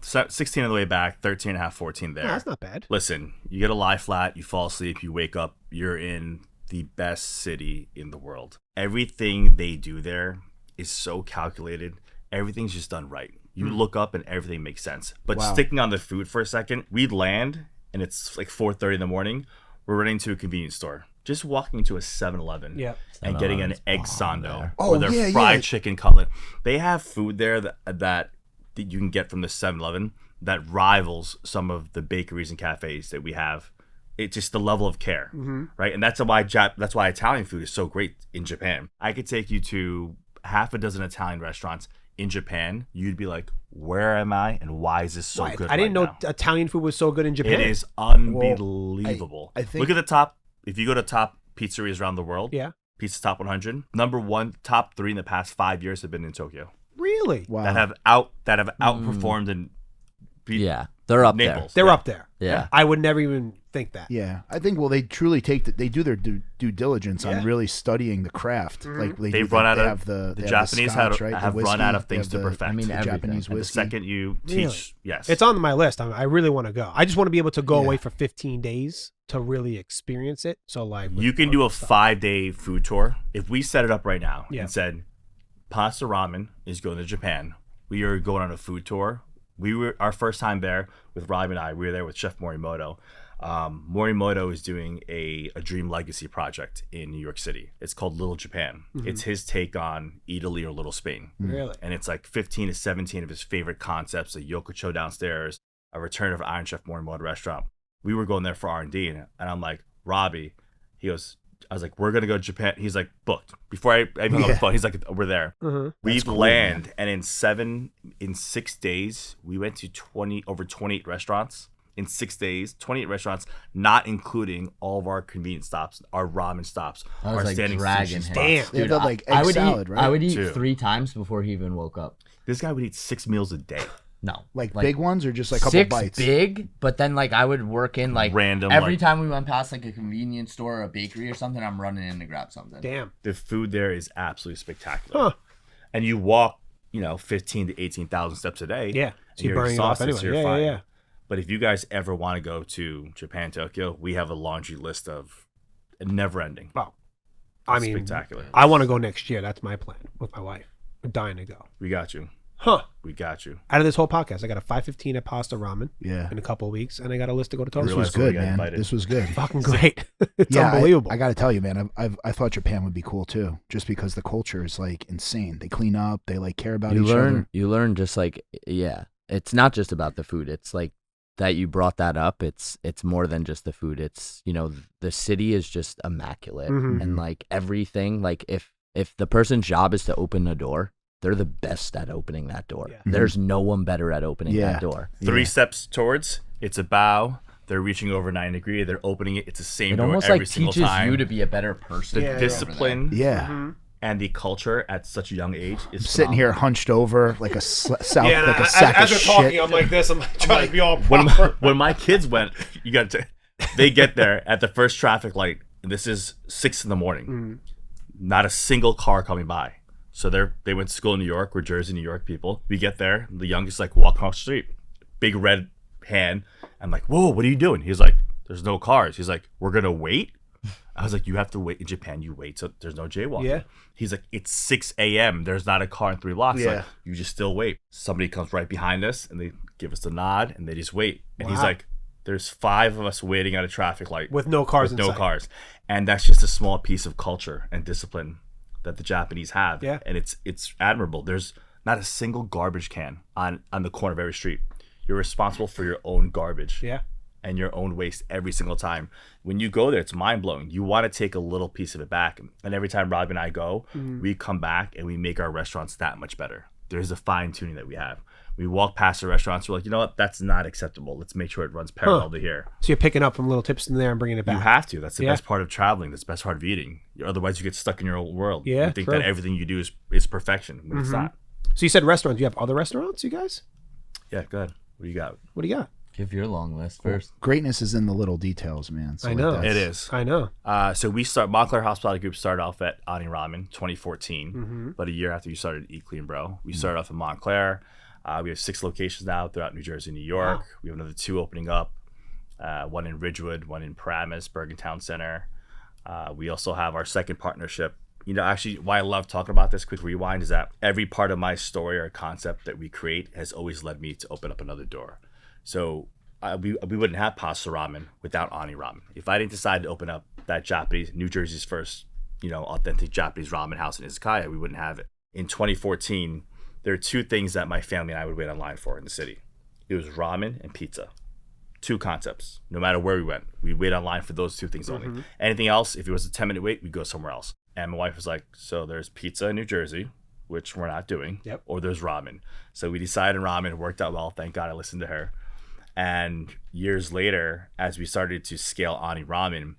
16 on the way back, 13 and a half, 14 there. No, that's not bad. Listen, you get a lie flat, you fall asleep, you wake up, you're in the best city in the world. Everything they do there is so calculated. Everything's just done right. You look up and everything makes sense. But Wow. sticking on the food for a second, we land and it's like 4:30 in the morning. We're running to a convenience store. Just walking to a 7-Eleven Yeah. and getting an 7-Eleven's egg bomb sando there. Oh, or their yeah, fried yeah. chicken cutlet. They have food there that you can get from the 7-Eleven that rivals some of the bakeries and cafes that we have. It's just the level of care, right? And that's why Italian food is so great in Japan. I could take you to half a dozen Italian restaurants in Japan. You'd be like, where am I and why is this so Why? good I didn't right know now? Italian food was so good in Japan. It is unbelievable. I think- Look at the top. If you go to top pizzerias around the world, Yeah. Pizza Top 100, number one, top 3 in the past 5 years have been in Tokyo. Really? Wow. That have outperformed and beat Yeah, they're up Naples. They're Yeah. up there. Yeah. I would never even think that. Yeah, I think. Well, they truly they do their due diligence Yeah. on really studying the craft. Like They've they run out they of have the the they Japanese have, the scotch, have, right? have The run out whiskey, of things they to have the- perfect. I mean, the everything. Japanese and the whiskey. second you Really? teach, yes, It's on my list. I really want to go. I just want to be able to go Yeah. away for 15 days to really experience it. So like you can do a 5-day food tour. If we set it up right now Yeah. and said, pastaRAMEN is going to Japan, we are going on a food tour. We were our first time there with Robbie and I. We were there with Chef Morimoto. Morimoto is doing a Dream Legacy project in New York City. It's called Little Japan. It's his take on Italy or Little Spain. Really? And it's like 15 to 17 of his favorite concepts, a yokocho downstairs, a return of Iron Chef Morimoto restaurant. We were going there for R&D, and I'm like, Robbie, I was like, we're going to go to Japan. He's like, booked. Before I even hung up the phone, he's like, we're there. Mhm. We That's cool, land, and in 6 days, we went to over 28 restaurants. In 6 days, 28 restaurants, not including all of our convenience stops, our ramen stops, I our was like standing dragging sushi him. spots. Damn. They have that, like, egg I would salad, eat, right? I would eat 2. 3 times before he even woke up. This guy would eat 6 meals a day. No, Like big ones or just like a couple 6 bites? big, but then like I would work in like Random, every like- time we went past like a convenience store or a bakery or something. I'm running in to grab something. Damn. The food there is absolutely spectacular. Huh. And you walk, 15 to 18,000 steps a day. Yeah. and So you're you're burning it off exhausted, anyway. so you're Yeah, fine. yeah. But if you guys ever want to go to Japan, Tokyo, we have a laundry list of never ending. Wow. I mean, Spectacular. I want to go next year. That's my plan with my wife. We're dying to go. We got you. Huh. We got you. Out of this whole podcast, I got a 5:15 at pastaRAMEN Yeah. in a couple of weeks, and I got a list to go to This Tokyo. Realize was when we good, got man. invited. This was good. Fucking great. It's Yeah, unbelievable. I got to tell you, man. I thought Japan would be cool too, just because the culture is like insane. They clean up. They like care about You each learn, other. you learn just like it's not just about the food. It's like that you brought that up. It's more than just the food. It's the city is just immaculate Mhm. and like everything. Like if the person's job is to open a door, they're the best at opening that door. Yeah. There's no one better at opening Yeah. that door. 3 steps towards, it's a bow. They're reaching over 90 degrees. They're opening it. It's the same It door almost every like single teaches time. you to be a better person. The Yeah, yeah. discipline Yeah. Mhm. and the culture at such a young age is Sitting here hunched over like a sack as of we're talking, shit. I'm like this. I'm trying to be all When proper. when my kids went, they get there at the first traffic light. And this is 6 a.m. Not a single car coming by. So they went to school in New York. We're Jersey, New York people. We get there. The youngest like walking across the street, big red hand. I'm like, whoa, what are you doing? He's like, there's no cars. He's like, we're gonna wait. I was like, you have to wait in Japan. You wait, so there's no jaywalking. Yeah. He's like, it's 6 a.m. There's not a car in 3 blocks. Yeah. Like, you just still wait. Somebody comes right behind us and they give us the nod and they just wait. And he's Wow. like, there's 5 of us waiting at a traffic light With no cars with in no sight. cars. And that's just a small piece of culture and discipline that the Japanese have. Yeah. And it's admirable. There's not a single garbage can on the corner of every street. You're responsible for your own garbage. Yeah. And your own waste every single time. When you go there, it's mind-blowing. You want to take a little piece of it back. And every time Robbie and I go, we come back and we make our restaurants that much better. There's a fine-tuning that we have. We walk past the restaurants, we're like, you know what? That's not acceptable. Let's make sure it runs parallel to here. So you're picking up from little tips in there and bringing it back. You have to. That's the Yeah. best part of traveling. That's the best part of eating. Otherwise, you get stuck in your own world. Yeah, You think true. that everything you do is perfection when it's not. So you said restaurants. You have other restaurants, you guys? Yeah, good. What do you got? What do you got? Give your long list first. Greatness is in the little details, man. So I know. It is. I know. So Montclair Hospitality Group started off at Ani Ramen 2014, but a year after you started Eat Clean Bro. We started off in Montclair. We have 6 locations now throughout New Jersey and New York. Wow. We have another 2 opening up, one in Ridgewood, one in Paramus, Bergen Town Center. We also have our second partnership. You know, actually, why I love talking about this, quick rewind, is that every part of my story or concept that we create has always led me to open up another door. So we wouldn't have pastaRAMEN without Ani Ramen. If I didn't decide to open up that Japanese, New Jersey's first, authentic Japanese ramen house in Izakaya, we wouldn't have it. In 2014, there are 2 things that my family and I would wait online for in the city. It was ramen and pizza. 2 concepts. No matter where we went, we'd wait online for those 2 things only. Anything else, if it was a 10-minute wait, we'd go somewhere else. And my wife was like, so there's pizza in New Jersey, which we're not doing, or there's ramen. So we decided ramen. It worked out well. Thank God I listened to her. And years later, as we started to scale Ani Ramen,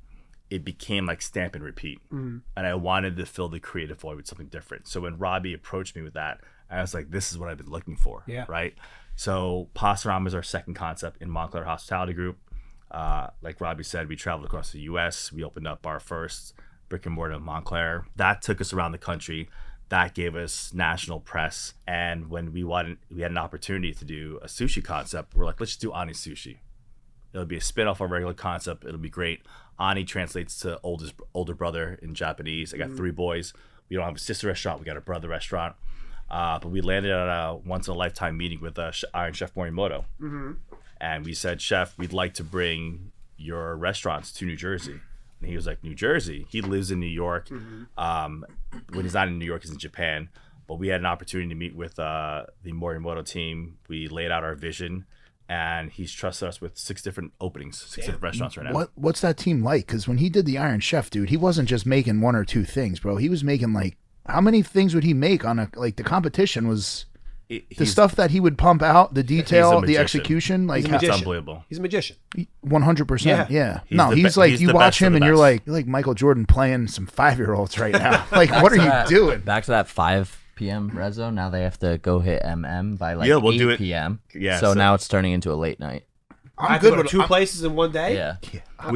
it became like stamp and repeat. And I wanted to fill the creative void with something different. So when Robbie approached me with that, I was like, this is what I've been looking for, right? So pastaRAMEN is our second concept in Montclair Hospitality Group. Like Robbie said, we traveled across the U.S. We opened up our first brick and mortar in Montclair. That took us around the country. That gave us national press. And when we had an opportunity to do a sushi concept, we're like, let's just do Ani Sushi. It'll be a spin-off of our regular concept. It'll be great. Ani translates to older brother in Japanese. I got 3 boys. We don't have a sister restaurant. We got a brother restaurant. But we landed at a once-in-a-lifetime meeting with Iron Chef Morimoto. And we said, Chef, we'd like to bring your restaurants to New Jersey. And he was like, New Jersey? He lives in New York. When he's not in New York, he's in Japan. But we had an opportunity to meet with the Morimoto team. We laid out our vision. And he's trusted us with 6 different openings, 6 different restaurants right now. What's that team like? Because when he did the Iron Chef, dude, he wasn't just making 1 or 2 things, bro. He was making like, how many things would he make on the competition was the stuff that he would pump out, the detail, the execution, like He's a magician. It's unbelievable. He's a magician. 100%. Yeah. He's No, the he's be- like, he's you the watch best of him the and you're best. like Michael Jordan playing some 5-year-olds right now. Like, what are you doing? Back to that 5 p.m. rezo. Now they have to go hit by like we'll 8 do it. p.m. Yeah, So now it's turning into a late night. I have to go to 2 places in one day? Yeah.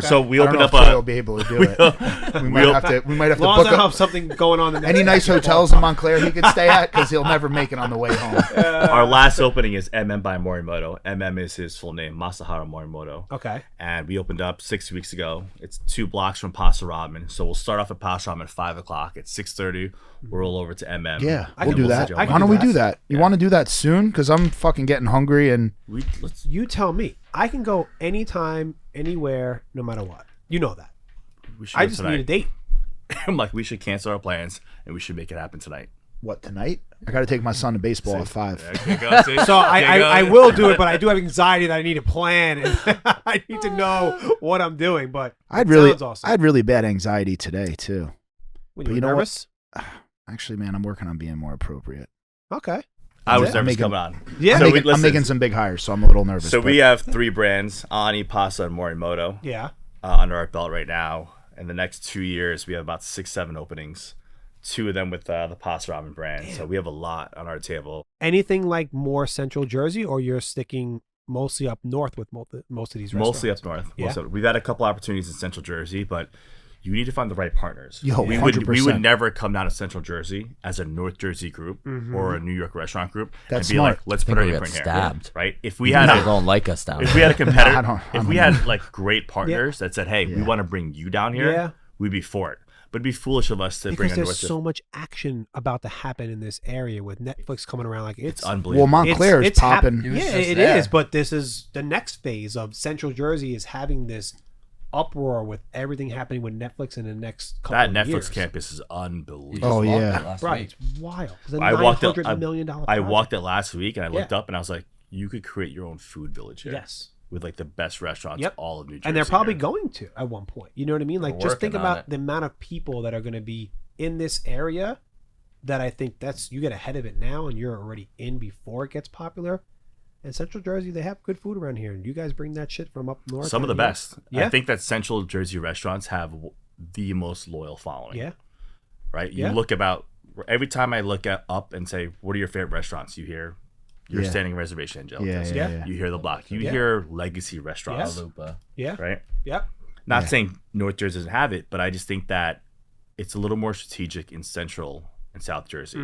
So we I don't opened know up if Troy will be able to do it. We might have to As long as book I up have something going on the next any day. nice hotels in Montclair he could stay at because he'll never make it on the way home. our last opening is MM by Morimoto. MM is his full name, Masaharu Morimoto. Okay. And we opened up 6 weeks ago. It's 2 blocks from pastaRAMEN. So we'll start off at pastaRAMEN at 5 o'clock. At 6:30, we'll roll over to MM. Yeah, I we'll can- do we'll that. set you Why up. don't we do that? You want to do that soon? Because I'm fucking getting hungry and Let's You tell me. I can go anytime, anywhere, no matter what. You know that. we should I go just tonight. need a date. I'm like, we should cancel our plans and we should make it happen tonight. what, tonight? I got to take my son to baseball at 5. Okay, go, see? So Okay, go. I will do it, but I do have anxiety that I need a plan and I need to know what I'm doing. But I'd it really, sounds awesome. I had really bad anxiety today too. When but you you know what? nervous? Actually, man, I'm working on being more appropriate. Okay. I was I'm nervous making- coming on. Yeah. So I'm, we- making, I'm listen. making some big hires, so I'm a little nervous. So but we have 3 brands, Ani, Pasta, and Morimoto, Yeah. under our belt right now. In the next 2 years, we have about 6-7 openings 2 of them with the pastaRAMEN brand. So we have a lot on our table. Anything like more Central Jersey, or you're sticking mostly up north with most of these restaurants? Mostly up north. Yeah. We've had a couple opportunities in Central Jersey, but you need to find the right partners. Yo, we 100%. would never come down to Central Jersey as a North Jersey group or a New York restaurant group That's and be smart. like, let's I put think our we'll get imprint here. stabbed. Right? If we had People don't like us down if there. we had a competitor, No, I if we don't had like great partners that said, "Hey, we want to bring you down here," Yeah. we'd be for it. But it'd be foolish of us to bring Because a there's North so much action about to happen in this area with Netflix coming around. Like it's unbelievable. Well, Montclair is popping. He was Yeah, just it there. is. But this is the next phase of Central Jersey is having this uproar with everything happening with Netflix in the next couple that of Netflix years. campus is You unbelievable. just Oh, walked yeah. it last Right, week. it's wild. It's a I walked it. $900 million I walked it last week and I looked Yeah. up and I was like, you could create your own food village here. Yes. With like the best restaurants Yep. all of New Jersey. And they're probably here. going to at one point. You know what I mean? Like, We're just think working on about it. the amount of people that are going to be in this area. That I think you get ahead of it now, and you're already in before it gets popular. And Central Jersey, they have good food around here, and you guys bring that shit from up north. Some of the down here. best. Yeah. I think that Central Jersey restaurants have the most loyal following. Yeah, Right. You Yeah. look about every time I look up and say, "What are your favorite restaurants?" You hear your Yeah. standing reservation, Angelica. Yeah, yeah, Yeah. yeah. You hear the block. You Yeah. hear legacy restaurants. Lupa. yeah, Right. yeah. Not Yeah. saying North Jersey doesn't have it, but I just think that it's a little more strategic in Central and South Jersey.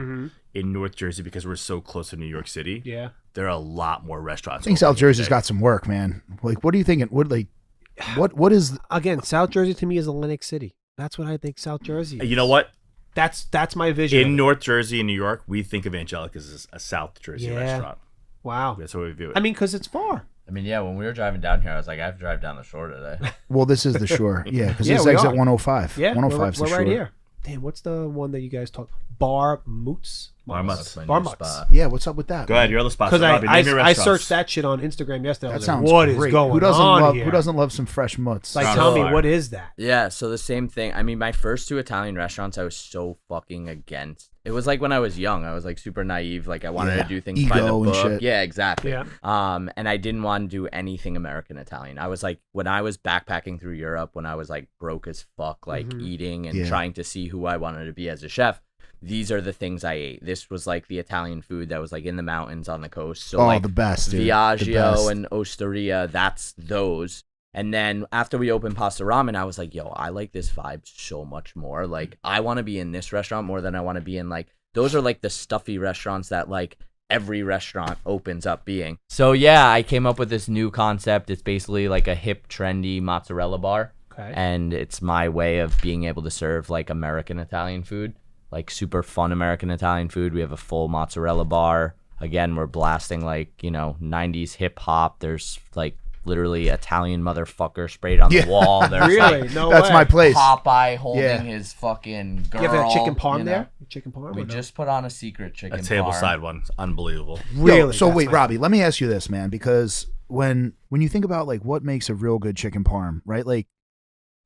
In North Jersey, because we're so close to New York City, Yeah. there are a lot more restaurants. I think open South Jersey's today. got some work, man. Like, what are you thinking? What is? Again, South Jersey to me is Atlantic City. That's what I think South Jersey is. You know what? That's my vision. In of it. North Jersey and New York, we think of Angelica as a South Jersey Yeah. restaurant. Wow. That's how we view it. I mean, because it's far. I mean, yeah, when we were driving down here, I was like, I have to drive down the shore today. Well, this is the shore. Yeah, because Yeah, this we exit are. 105. Yeah, 105 's we're the right shore. here. Damn, what's the one that you guys talk? Bar Moots. Bar Mutts. That's my new Bar Mutts. spot. Yeah, what's up with that? Go ahead, you're on the spot. Because So, Robbie, name your I restaurants. searched that shit on Instagram yesterday. I That was like, sounds what is great. going who doesn't on love here? Who doesn't love some fresh mutts? Like, Sounds tell me, fire. what is that? Yeah, so the same thing. I mean, my first 2 Italian restaurants, I was so fucking against. It was like when I was young. I was like super naive. Like I wanted Yeah, to do things by the ego and book. shit. Yeah, exactly. Yeah. And I didn't want to do anything American Italian. I was like, when I was backpacking through Europe, when I was like broke as fuck, like eating and Yeah. trying to see who I wanted to be as a chef. These are the things I ate. This was like the Italian food that was like in the mountains on the coast. So Oh, like the best, dude. The Viaggio best. and Osteria, that's those. And then after we opened pastaRAMEN, I was like, yo, I like this vibe so much more. Like, I want to be in this restaurant more than I want to be in like, those are like the stuffy restaurants that like every restaurant opens up being. So yeah, I came up with this new concept. It's basically like a hip, trendy mozzarella bar. Okay. And it's my way of being able to serve like American Italian food, like super fun American Italian food. We have a full mozzarella bar. Again, we're blasting like, 90s hip hop. There's like literally Italian motherfucker sprayed on Yeah. the wall. There's Really? like No That's way. my place. Popeye holding Yeah. his fucking girl. You have a chicken parm you know? there? Chicken parm? We or no? just put on a secret chicken A table parm. side one. It's unbelievable. really. Yo, so That's wait, my- Robbie, let me ask you this, man, because when you think about like what makes a real good chicken parm, right? Like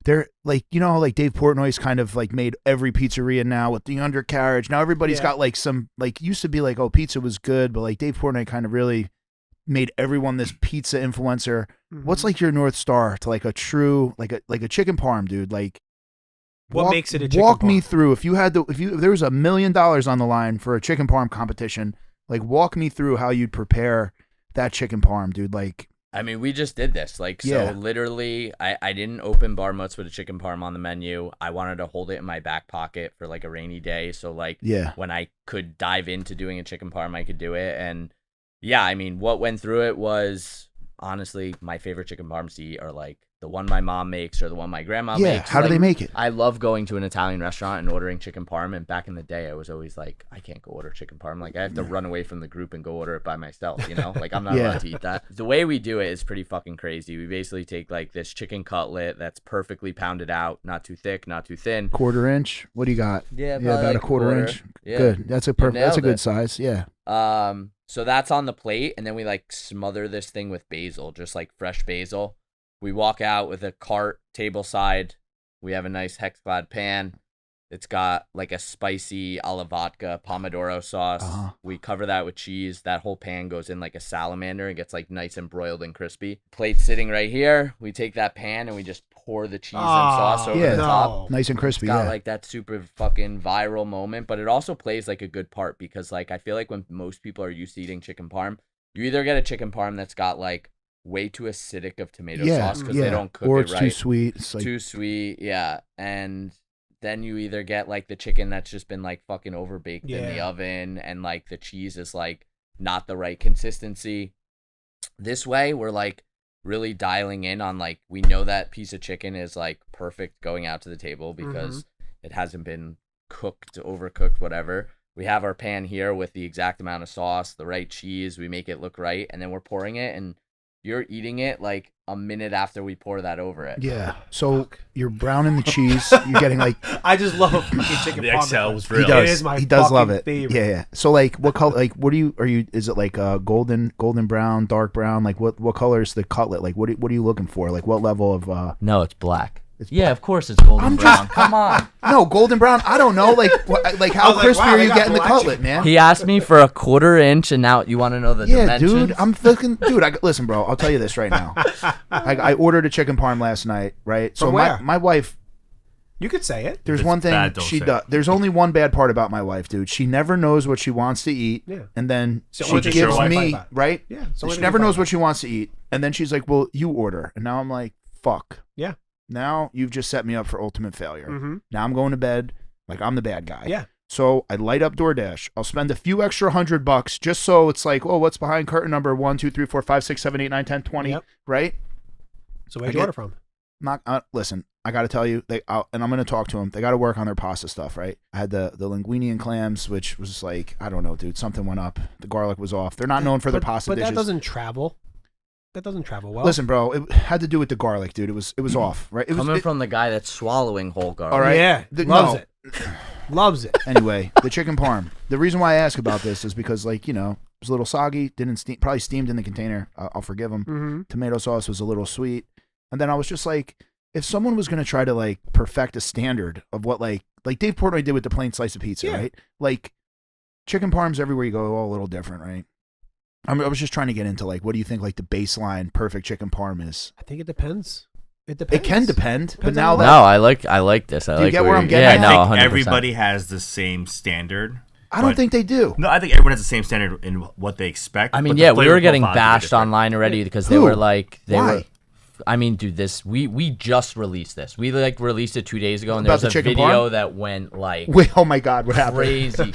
they're like, how like Dave Portnoy's kind of like made every pizzeria now with the undercarriage. Now everybody's Yeah. got like some like used to be like, oh, pizza was good, but like Dave Portnoy kind of really made everyone this pizza influencer. What's like your North Star to like a true like a chicken parm, dude? Like What makes it a chicken walk me parm? through if there was $1 million on the line for a chicken parm competition, like walk me through how you'd prepare that chicken parm, dude. Like I mean, we just did this. Like, so Yeah. literally, I didn't open bar mutts with a chicken parm on the menu. I wanted to hold it in my back pocket for like a rainy day. So like, Yeah. when I could dive into doing a chicken parm, I could do it. And yeah, I mean, what went through it was honestly my favorite chicken parms to eat are like the one my mom makes or the one my grandma Yeah, makes. how do Like, they make it? I love going to an Italian restaurant and ordering chicken parm. And back in the day, I was always like, I can't go order chicken parm. Like, I have to run away from the group and go order it by myself, Like, I'm not Yeah. allowed to eat that. The way we do it is pretty fucking crazy. We basically take, like, this chicken cutlet that's perfectly pounded out, not too thick, not too thin. 1/4 inch. What do you got? Yeah, Yeah, about like a 1/4 inch. Yeah. Good. That's a perfect. That's a nailed good it. size. Yeah. So that's on the plate, and then we, like, smother this thing with basil, just, like, fresh basil. We walk out with a cart table side. We have a nice Hexclad pan. It's got like a spicy a la vodka pomodoro sauce. We cover that with cheese. That whole pan goes in like a salamander and gets like nice and broiled and crispy. Plate sitting right here. We take that pan and we just pour the cheese and sauce over the top. Nice and crispy. It's got like that super fucking viral moment, but it also plays like a good part because like I feel like when most people are used to eating chicken parm, you either get a chicken parm that's got like way too acidic of tomato sauce because they don't cook or it it's right. too sweet. It's like, Too sweet, yeah. And then you either get like the chicken that's just been like fucking overbaked in the oven and like the cheese is like not the right consistency. This way, we're like really dialing in on like we know that piece of chicken is like perfect going out to the table because it hasn't been cooked, overcooked, whatever. We have our pan here with the exact amount of sauce, the right cheese. We make it look right, and then we're pouring it, and you're eating it like a minute after we pour that over it. Yeah. So you're browning the cheese. You're getting like I just love fucking chicken The parm. XL was he real. does. It is my he does love fucking it. favorite. Yeah. So like, what color? Like, what are you? Is it like golden brown, dark brown? Like, what color is the cutlet? Like, what are you looking for? Like, what level of? No, it's black. Yeah, of course it's golden brown. Come on. No, golden brown. I don't know. Like, like how was like, crispy wow, are they you got getting the black cutlet, chicken. man? He asked me for a 1/4 inch, and now you want to know the Yeah, dimensions? dude. I'm fucking dude. Listen, bro. I'll tell you this right now. I ordered a chicken parm last night, right? So From where? my wife. You could say it. There's If one it's thing bad, don't she say does. it. There's only one bad part about my wife, dude. She never knows what she wants to eat, Yeah. and then So she what does gives your wife me fight about? right. Yeah. So She never knows what she wants to eat, and then she's like, "Well, you order," and now I'm like, "Fuck." Yeah. Now you've just set me up for ultimate failure. Mm-hmm. Now I'm going to bed like I'm the bad guy. Yeah. So I light up DoorDash. I'll spend a few extra $100 just so it's like, oh, what's behind curtain number 1, 2, 3, 4, 5, 6, 7, 8, 9, 10, 20, Yep. right? So where'd you order from? Not listen. I got to tell you, and I'm going to talk to them. They got to work on their pasta stuff, right? I had the linguine and clams, which was like, I don't know, dude. Something went up. The garlic was off. They're not known for their pasta but dishes. that doesn't travel. That doesn't travel well. Listen, bro, it had to do with the garlic, dude. It was off, right? It was Coming from the guy that's swallowing whole garlic. all right. Yeah. Loves it. Loves it. Anyway, the chicken parm. The reason why I ask about this is because, like, it was a little soggy. Didn't steam. Probably steamed in the container. I'll forgive them. Mm-hmm. Tomato sauce was a little sweet, and then I was just like, if someone was gonna try to like perfect a standard of what like Dave Portnoy did with the plain slice of pizza, Yeah. right? Like, chicken parms everywhere you go, all a little different, right? I was just trying to get into like, what do you think like the baseline perfect chicken parm is? I think it depends. It depends. It can depend, but Depends now on that No, I like this. I Do you like get where I'm getting Yeah, at? no, I think 100%. everybody has the same standard. I don't but- think they do. No, I think everyone has the same standard in what they expect. I mean, but the yeah, we flavor were getting profiles are bashed different. online already because they Who? were like, Why? I mean, dude, we just released this. We like released it 2 days ago, and About there's the a chicken video parm? that went like Wait, oh my God, what happened? crazy.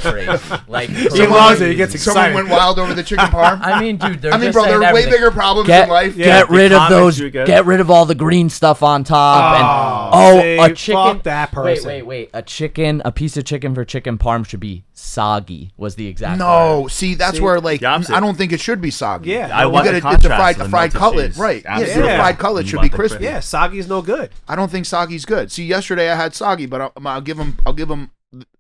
Like He loves it. He gets Someone excited. went wild over the chicken parm. I mean, dude, they're I mean, just bro, saying there are way everything. bigger problems Get, in life. get the rid of comments those. you get. Get rid of all the green stuff on top. See, A chicken. fuck that person. Wait. A piece of chicken for chicken parm should be soggy. Was the exact No, word. see, that's See, where like the opposite. I don't think it should be soggy. Yeah. I You want get the it's a contrast fried of the melted cutlet, cheese. right? Yeah, Absolutely. the Yeah. fried cutlet You should want be the crispy. Yeah, soggy's no good. I don't think soggy's good. See, yesterday I had soggy, but I'll give them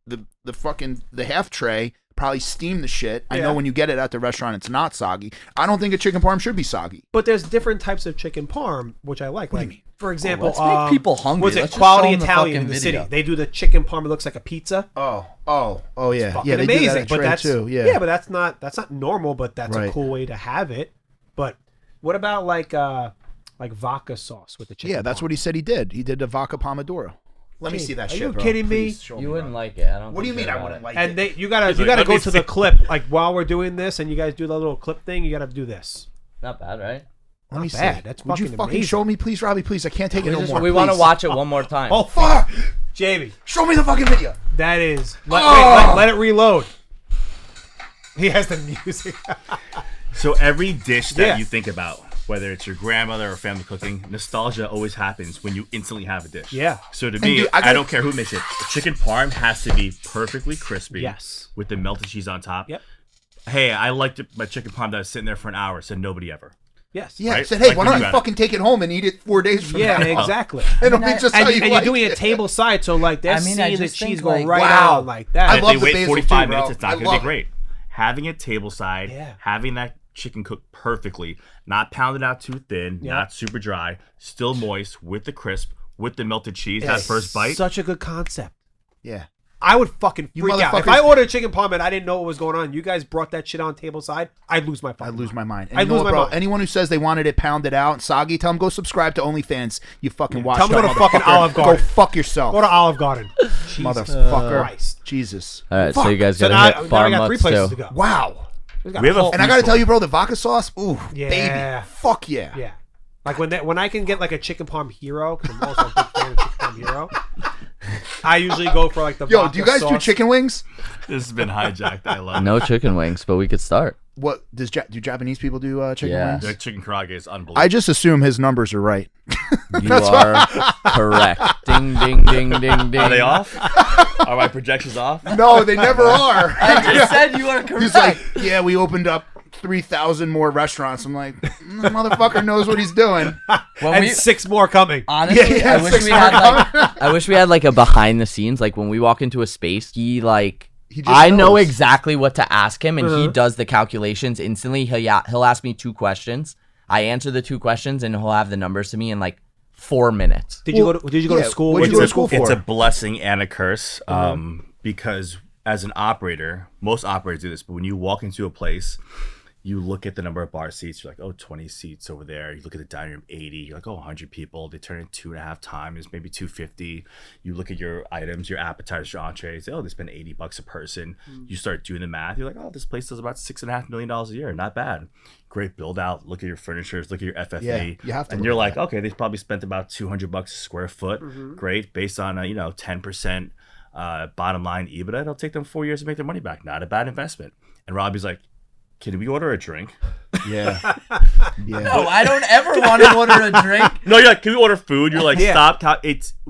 the fucking the half tray. Probably steam the shit. I Yeah. know when you get it at the restaurant, it's not soggy. I don't think a chicken parm should be soggy. But there's different types of chicken parm, which I like. What do Like, you mean? for example, let's make people hungry. Was it Let's just Quality show 'em the Italian in fucking the video. city? They do the chicken parm. It looks like a pizza. Oh, yeah, Fucking yeah. They amazing. do that at but Trey, that's too. Yeah, but that's not normal. But that's Right. a cool way to have it. But what about like vodka sauce with the chicken? yeah. That's parm? what he said he did. He did a vodka pomodoro. Let me Hey, see that are shit. you bro. kidding me? Please show You me, wouldn't bro. like it. I don't. What do you think mean I about wouldn't it. like And it? you gotta like, let go me to see. the clip like while we're doing this, and you guys do the little clip thing. You gotta do this. Not bad, right? Let me Not see. bad. That's Would you fucking fucking amazing. show me, please, Robbie? Please, I can't take it no more. We want to please. watch it one more time. Oh Fuck! Jamie, Show me the fucking video. that is. Oh! Wait, let it reload. He has the music. So every dish that Yeah. you think about, whether it's your grandmother or family cooking, nostalgia always happens when you instantly have a dish. Yeah. So to And me, dude, I don't care who makes it. A chicken parm has to be perfectly crispy. Yes. With the melted cheese on top. Yep. Hey, I liked my chicken parm that was sitting there for an hour. Said nobody ever. Yes. Yeah, Right? said, hey, Like why when don't you you got it. fucking take it home and eat it 4 days from Yeah, now? exactly. And it'll be just how And you you're like doing it. it table side, so like they're I mean, I seeing the just cheese think, go like, right wow. out like that. I If love they the wait basil 45 too, bro. minutes, it's not I going to love be great. Having it table side, Yeah. having that chicken cooked perfectly, not pounded out too thin, Yeah. not super dry, still moist with the crisp, with the melted cheese. That first bite. Such a good concept. Yeah. I would fucking You freak out. If motherfuckers- I ordered chicken parm and I didn't know what was going on, you guys brought that shit on table side, I'd lose my fucking I'd lose my mind. And I'd you know lose what, my bro? mind. Anyone who says they wanted it pounded out and soggy, tell them go subscribe to OnlyFans. You fucking watch. Tell 'em go to fucking Olive Go Garden. fuck yourself, Go to Olive Garden. Jesus motherfucker. Christ. Jesus. All right, so Fuck. you guys So gotta now, hit now I farm got 3 mutts places too. to go. Wow. We have a And I gotta tell you, bro, the vodka sauce. Ooh, Yeah. baby. Fuck yeah. Yeah. Like when I can get like a chicken parm hero, because I'm also a big fan of chicken parm hero. I usually go for like the Yo, vodka do you guys do sauce. chicken wings? This has been hijacked. I love it. No chicken wings, but we could start. What do Japanese people do? Chicken Yeah. wings? The chicken karage is unbelievable. I just assume his numbers are right. You are correct. Ding, ding, ding, ding, ding. Are they off? Are my projections off? No, they never are. I just said you are correct. He's like, yeah, we opened up 3,000 more restaurants. I'm like, the motherfucker knows what he's doing. When And we- 6 more coming. Honestly, Yeah, I wish six we more had like I wish we had like a behind the scenes. Like when we walk into a space, he just I know knows. exactly what to ask him, and he Uh-huh. does the calculations instantly. He'll ask me 2 questions. I answer the 2 questions, and he'll have the numbers to me in like 4 minutes. Did you go to school? what'd you go to school for? It's a blessing and a curse because as an operator, most operators do this, but when you walk into a place, you look at the number of bar seats, you're like, oh, 20 seats over there. You look at the dining room, 80. You're like, oh, 100 people. They turn in 2.5 times, maybe 250. You look at your items, your appetizers, your entrees. Oh, they spend $80 a person. You start doing the math. You're like, oh, this place does about $6.5 million a year. Not bad. Great build out. Look at your furnitures. Look at your FFA. Yeah, you have to And look you're at like, that. okay, they probably spent about $200 a square foot. Great, based on 10% bottom line EBITDA. It'll take them 4 years to make their money back. Not a bad investment. And Robbie's like, can we order a drink? Yeah. Yeah. No, I don't ever want to order a drink. No, you're like, can we order food? You're like, Yeah. stop.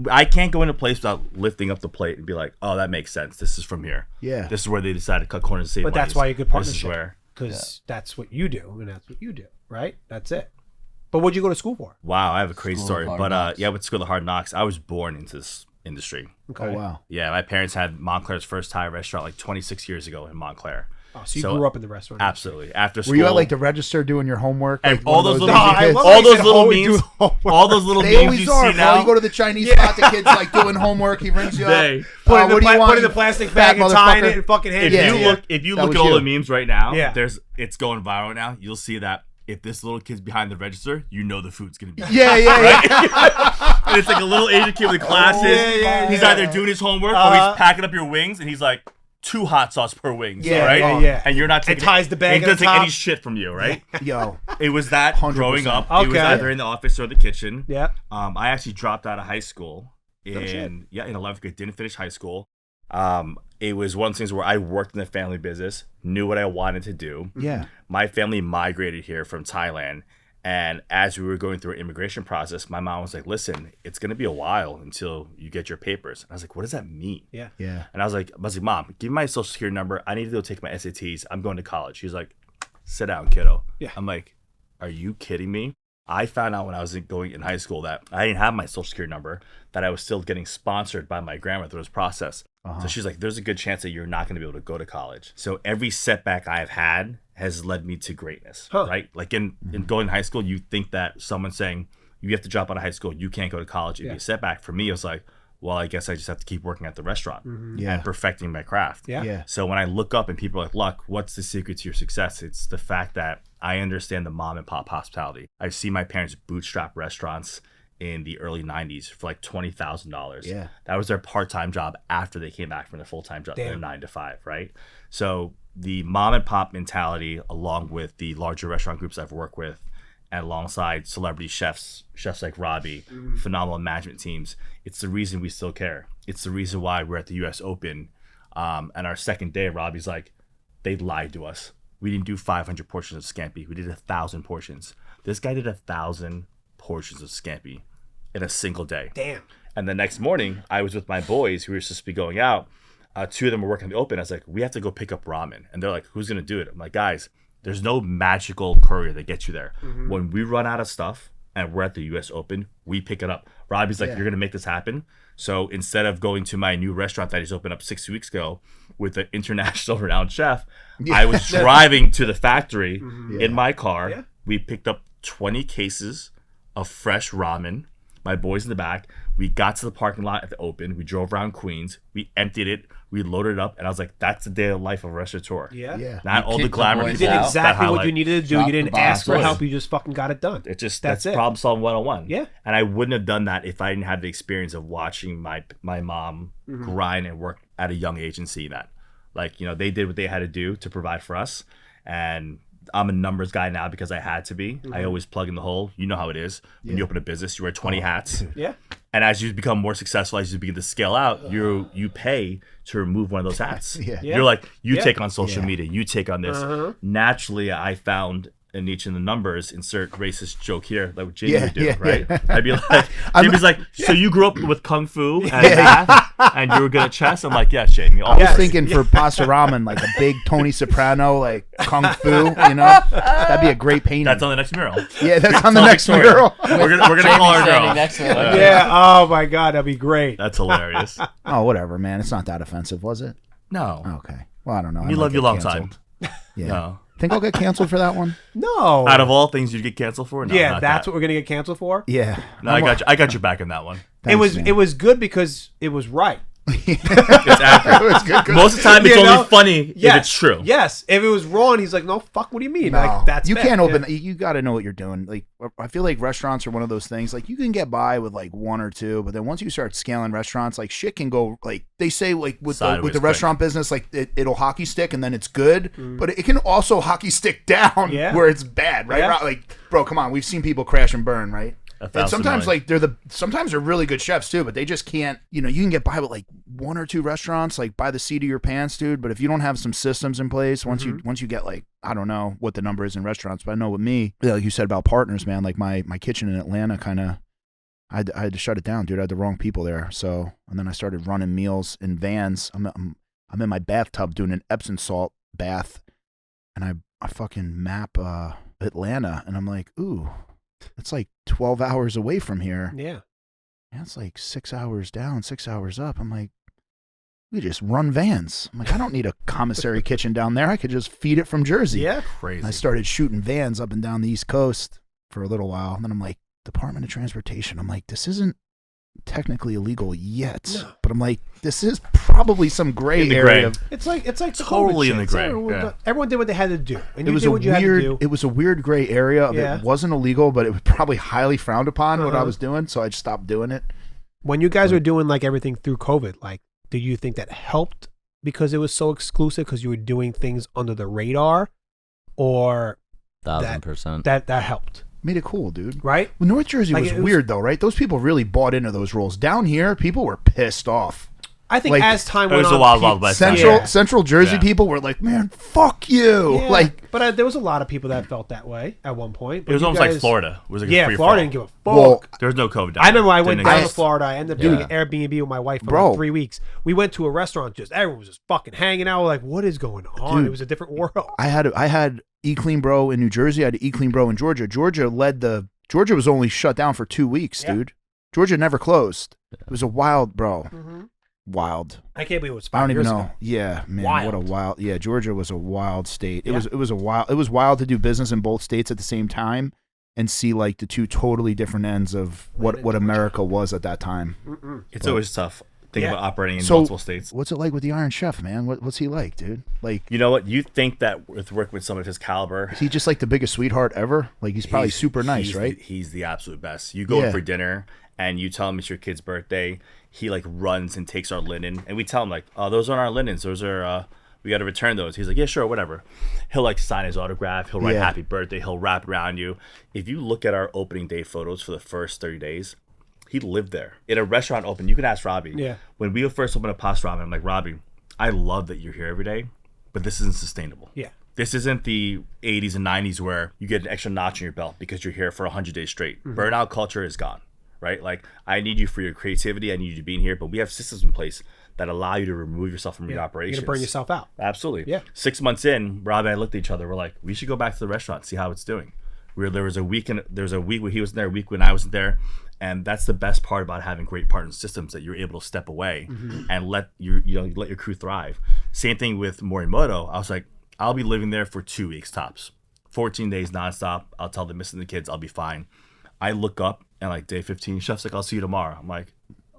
I can't go into a place without lifting up the plate and be like, oh, that makes sense. This is from here. Yeah. This is where they decided to cut corners and save But that's monies. why you're a good This is partnership. where. Because that's what you do, and that's what you do, right? That's it. But what'd you go to school for? Wow, I have a crazy School of story. Hard But Knocks. yeah, I went to School of Hard Knocks. I was born into this industry. Okay. Oh, wow. Yeah, my parents had Montclair's first Thai restaurant like 26 years ago in Montclair. Oh, so you grew up in the restaurant. Absolutely. After school. Were you at like the register doing your homework? And Like all one of those those little easy I kids? love all how you those said little always do memes, homework. all those little They memes always you are, see bro. now. You go to the Chinese spot, the kid's like doing homework. He rings you up. They- Put in what do you want, the you plastic fat bag and tying motherfucker? it and fucking if hand Yeah, it. you yeah. look if you That look was at all you. the memes right now, Yeah. it's going viral now. You'll see that if this little kid's behind the register, you know the food's gonna be. Yeah, yeah, yeah. And it's like a little Asian kid with glasses. Yeah, He's yeah. either doing his homework or he's packing up your wings, and he's like 2 hot sauce per wings, Yeah, right? yeah, yeah. And you're not taking ties the bag and he on doesn't take top. any shit from you, right? Yo. It was that 100%. growing up. It was Okay. either in the office or the kitchen. Yeah. I actually dropped out of high school in 11th grade. Didn't finish high school. It was one of those things where I worked in the family business, knew what I wanted to do. Yeah. My family migrated here from Thailand, and as we were going through an immigration process, my mom was like, "Listen, it's gonna be a while until you get your papers." And I was like, "What does that mean?" Yeah. Yeah. And I was like, "Mom, give me my social security number. I need to go take my SATs. I'm going to college." She was like, "Sit down, kiddo." Yeah. I'm like, "Are you kidding me?" I found out when I was going in high school that I didn't have my social security number, that I was still getting sponsored by my grandmother through this process. So she's like, there's a good chance that you're not going to be able to go to college. So every setback I've had has led me to greatness, right? Like in going to high school, you think that someone saying you have to drop out of high school, you can't go to college, it'd be a setback. For me, it was like, well, I guess I just have to keep working at the restaurant Yeah. and perfecting my craft. Yeah. Yeah. So when I look up and people are like, Luck, what's the secret to your success? It's the fact that I understand the mom and pop hospitality. I've seen my parents bootstrap restaurants in the early 90s for like $20,000. Yeah. That was their part-time job after they came back from their full-time job, their Damn. 9 to 5, right? So the mom and pop mentality, along with the larger restaurant groups I've worked with, and alongside celebrity chefs like Robbie, phenomenal management teams, it's the reason we still care. It's the reason why we're at the US Open. And our second day, Robbie's like, they lied to us. We didn't do 500 portions of scampi. We did 1,000 portions. This guy did 1,000 portions of scampi in a single day. Damn. And the next morning, I was with my boys who were supposed to be going out. 2 of them were working in the open. I was like, we have to go pick up ramen. And they're like, who's going to do it? I'm like, guys, there's no magical courier that gets you there. When we run out of stuff and we're at the US Open, we pick it up. Robbie's like, you're going to make this happen. So instead of going to my new restaurant that I just opened up 6 weeks ago with an international renowned chef, I was driving to the factory in my car. Yeah. We picked up 20 cases of fresh ramen. my boys in the back. We got to the parking lot at the open. We drove around Queens. We emptied it. We loaded it up, and I was like, "That's the day of life of a restaurateur." Yeah. Not all the kicked the glamour. boys You people did out. exactly that what you highlight. needed to do. Drop You the didn't ask for bombs. help. You just fucking got it done. It just That's that's it. problem solving 101. Yeah. And I wouldn't have done that if I didn't have the experience of watching my mom grind and work at a young age and see that. Like, you know, they did what they had to do to provide for us. And I'm a numbers guy now because I had to be. I always plug in the hole. You know how it is. When you open a business, you wear 20 hats. Yeah. And as you become more successful, as you begin to scale out, you pay to remove one of those hats. Yeah. Yeah. You're like, you Yeah. take on social Yeah. media, you take on this. Naturally, I found a niche in the numbers, insert racist joke here, like what Jamie Yeah, would do, yeah, right? yeah. I'd be like, Jamie's like, so you grew up with Kung Fu and math and you were good at chess? I'm like, yes, Jamie. I was Yes. thinking for pastaRAMEN, like a big Tony Soprano, like Kung Fu, you know? That'd be a great painting. That's on the next mural. yeah, that's on the Tell next Victoria. mural. We're gonna call her standing girl. next to it. Like, Yeah. Oh my God, that'd be great. That's hilarious. Oh, whatever, man. It's not that offensive, was it? No. Okay. Well, I don't know. I We might love you get long canceled. time. Yeah. No. Think I'll get canceled for that one? No. Out of all things you'd get canceled for? No, yeah, not that's that. what we're gonna get canceled for. Yeah. No, I got your back on that one. Thanks, man. It was good because it was right. It's accurate. It was good 'cause- Most of the time, it's You know? only funny Yes. if it's true. Yes. If it was wrong, he's like, no, fuck. What do you mean? No, Like that's you bad. can't Yeah. open. You got to know what you're doing. Like I feel like restaurants are one of those things. Like you can get by with like one or two, but then once you start scaling restaurants, like shit can go. Like they say, like with Sideways the quick. restaurant business, like it'll hockey stick and then it's good, but it can also hockey stick down Yeah. where it's bad, right? Yeah. Like bro, come on, we've seen people crash and burn, right? And 1,000 sometimes million. like sometimes they're really good chefs too, but they just can't. You know, you can get by with like one or two restaurants, like by the seat of your pants, dude. But if you don't have some systems in place, once you get like, I don't know what the number is in restaurants, but I know with me, like you said about partners, man. Like my kitchen in Atlanta, kind of, I had to shut it down, dude. I had the wrong people there, so and then I started running meals in vans. I'm in my bathtub doing an Epsom salt bath, and I fucking map Atlanta, and I'm like, ooh. It's like 12 hours away from here. Yeah. Yeah, it's like 6 hours down, 6 hours up. I'm like, we just run vans. I'm like, I don't need a commissary kitchen down there. I could just feed it from Jersey. Yeah. Crazy. And I started shooting vans up and down the East Coast for a little while. And then I'm like, Department of Transportation. I'm like, this isn't technically illegal yet. No. But I'm like, this is probably some gray In the area. gray. It's like the Totally COVID in the shit. gray, Everyone did what they had to do, and It you was did a what you had to weird. do. It was a weird gray area. Of Yeah. It wasn't illegal, but it was probably highly frowned upon what I Uh-huh. was doing. So I just stopped doing it. When you guys were doing like everything through COVID, like, do you think that helped because it was so exclusive because you were doing things under the radar, or 1,000%. that helped, Made it cool, dude. right? Well, North Jersey Like, was it was- weird though, right? Those people really bought into those rules. Down here, people were pissed off. I think Like, as time It went was on, the Wild pe- Wild West. Central Yeah. Central Jersey Yeah. people were like, "Man, fuck you!" Yeah, Like, but there was a lot of people that felt that way at one point. But It was you almost like guys- Florida. It was like a Yeah, free Florida for all. didn't give a fuck. well, There was no COVID. Down I remember I there. went Didn't down to exist. Florida. I ended up doing Yeah. an Airbnb with my wife for Bro. like 3 weeks. We went to a restaurant, just everyone was just fucking hanging out. We're like, what is going on? Dude. It was a different world. I had E Clean Bro in New Jersey. I had E Clean Bro in Georgia. Georgia was only shut down for 2 weeks, Yeah. dude. Georgia never closed. It was a wild, bro. Wild. I can't believe it was I 5 don't even years know. ago. Yeah, man, Wild. what a wild. Yeah, Georgia was a wild state. It Yeah. was wild to do business in both states at the same time and see like the two totally different ends of what Georgia. America was at that time. It's always tough. Think Yeah. about operating in So- multiple states. What's it like with the Iron Chef, man? What's he like, dude? Like, You know what? You think that with working with someone of his caliber, is he just like the biggest sweetheart ever? Like, he's probably super nice, he's right? he's the absolute best. You go Yeah. in for dinner and you tell him it's your kid's birthday. He like runs and takes our linen, and we tell him like, "Oh, those aren't our linens. Those are we got to return those." He's like, "Yeah, sure, whatever." He'll like sign his autograph. He'll write Yeah. "Happy Birthday." He'll wrap it around you. If you look at our opening day photos for the first 30 days, he lived there in a restaurant open. You can ask Robbie. Yeah. When we first opened up pastaRAMEN, I'm like, Robbie, I love that you're here every day, but this isn't sustainable. Yeah. This isn't the 80s and 90s where you get an extra notch in your belt because you're here for 100 days straight. Burnout culture is gone, right? Like, I need you for your creativity. I need you to be in here, but we have systems in place that allow you to remove yourself from your You're operations. going to burn yourself out. Absolutely. Yeah. 6 months in, Rob and I looked at each other. We're like, we should go back to the restaurant, see how it's doing. There was a week where he was there, a week when I wasn't there, and that's the best part about having great partner systems, that you're able to step away and let let your crew thrive. Same thing with Morimoto. I was like, I'll be living there for 2 weeks tops, 14 days nonstop. I'll tell the missus and the kids I'll be fine. I look up and like day 15, chef's like, I'll see you tomorrow. I'm like,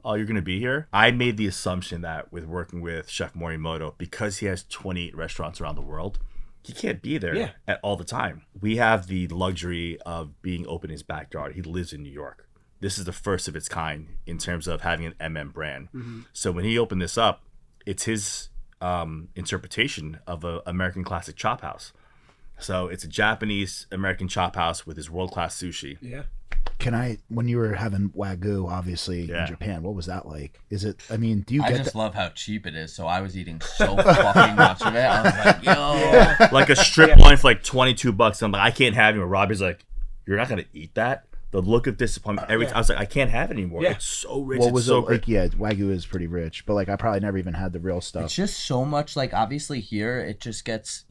oh, you're gonna be here? I made the assumption that with working with Chef Morimoto, because he has 28 restaurants around the world, he can't be there at all the time. We have the luxury of being open in his backyard. He lives in New York. This is the first of its kind in terms of having an MM brand. So when he opened this up, it's his interpretation of an American classic chop house. So it's a Japanese American chop house with his world-class sushi. Yeah. When you were having Wagyu, obviously, in Japan, what was that like? Is it, I mean, do you I get just love how cheap it is, so I was eating so fucking much of it. I was like, yo. Like a strip loin for like $22. I'm like, I can't have it. And Robbie's like, you're not going to eat that? The look of disappointment every time. I was like, I can't have it anymore. It's so rich. What was so it like? Yeah, Wagyu is pretty rich, but like I probably never even had the real stuff. It's just so much, like, obviously here, it just gets,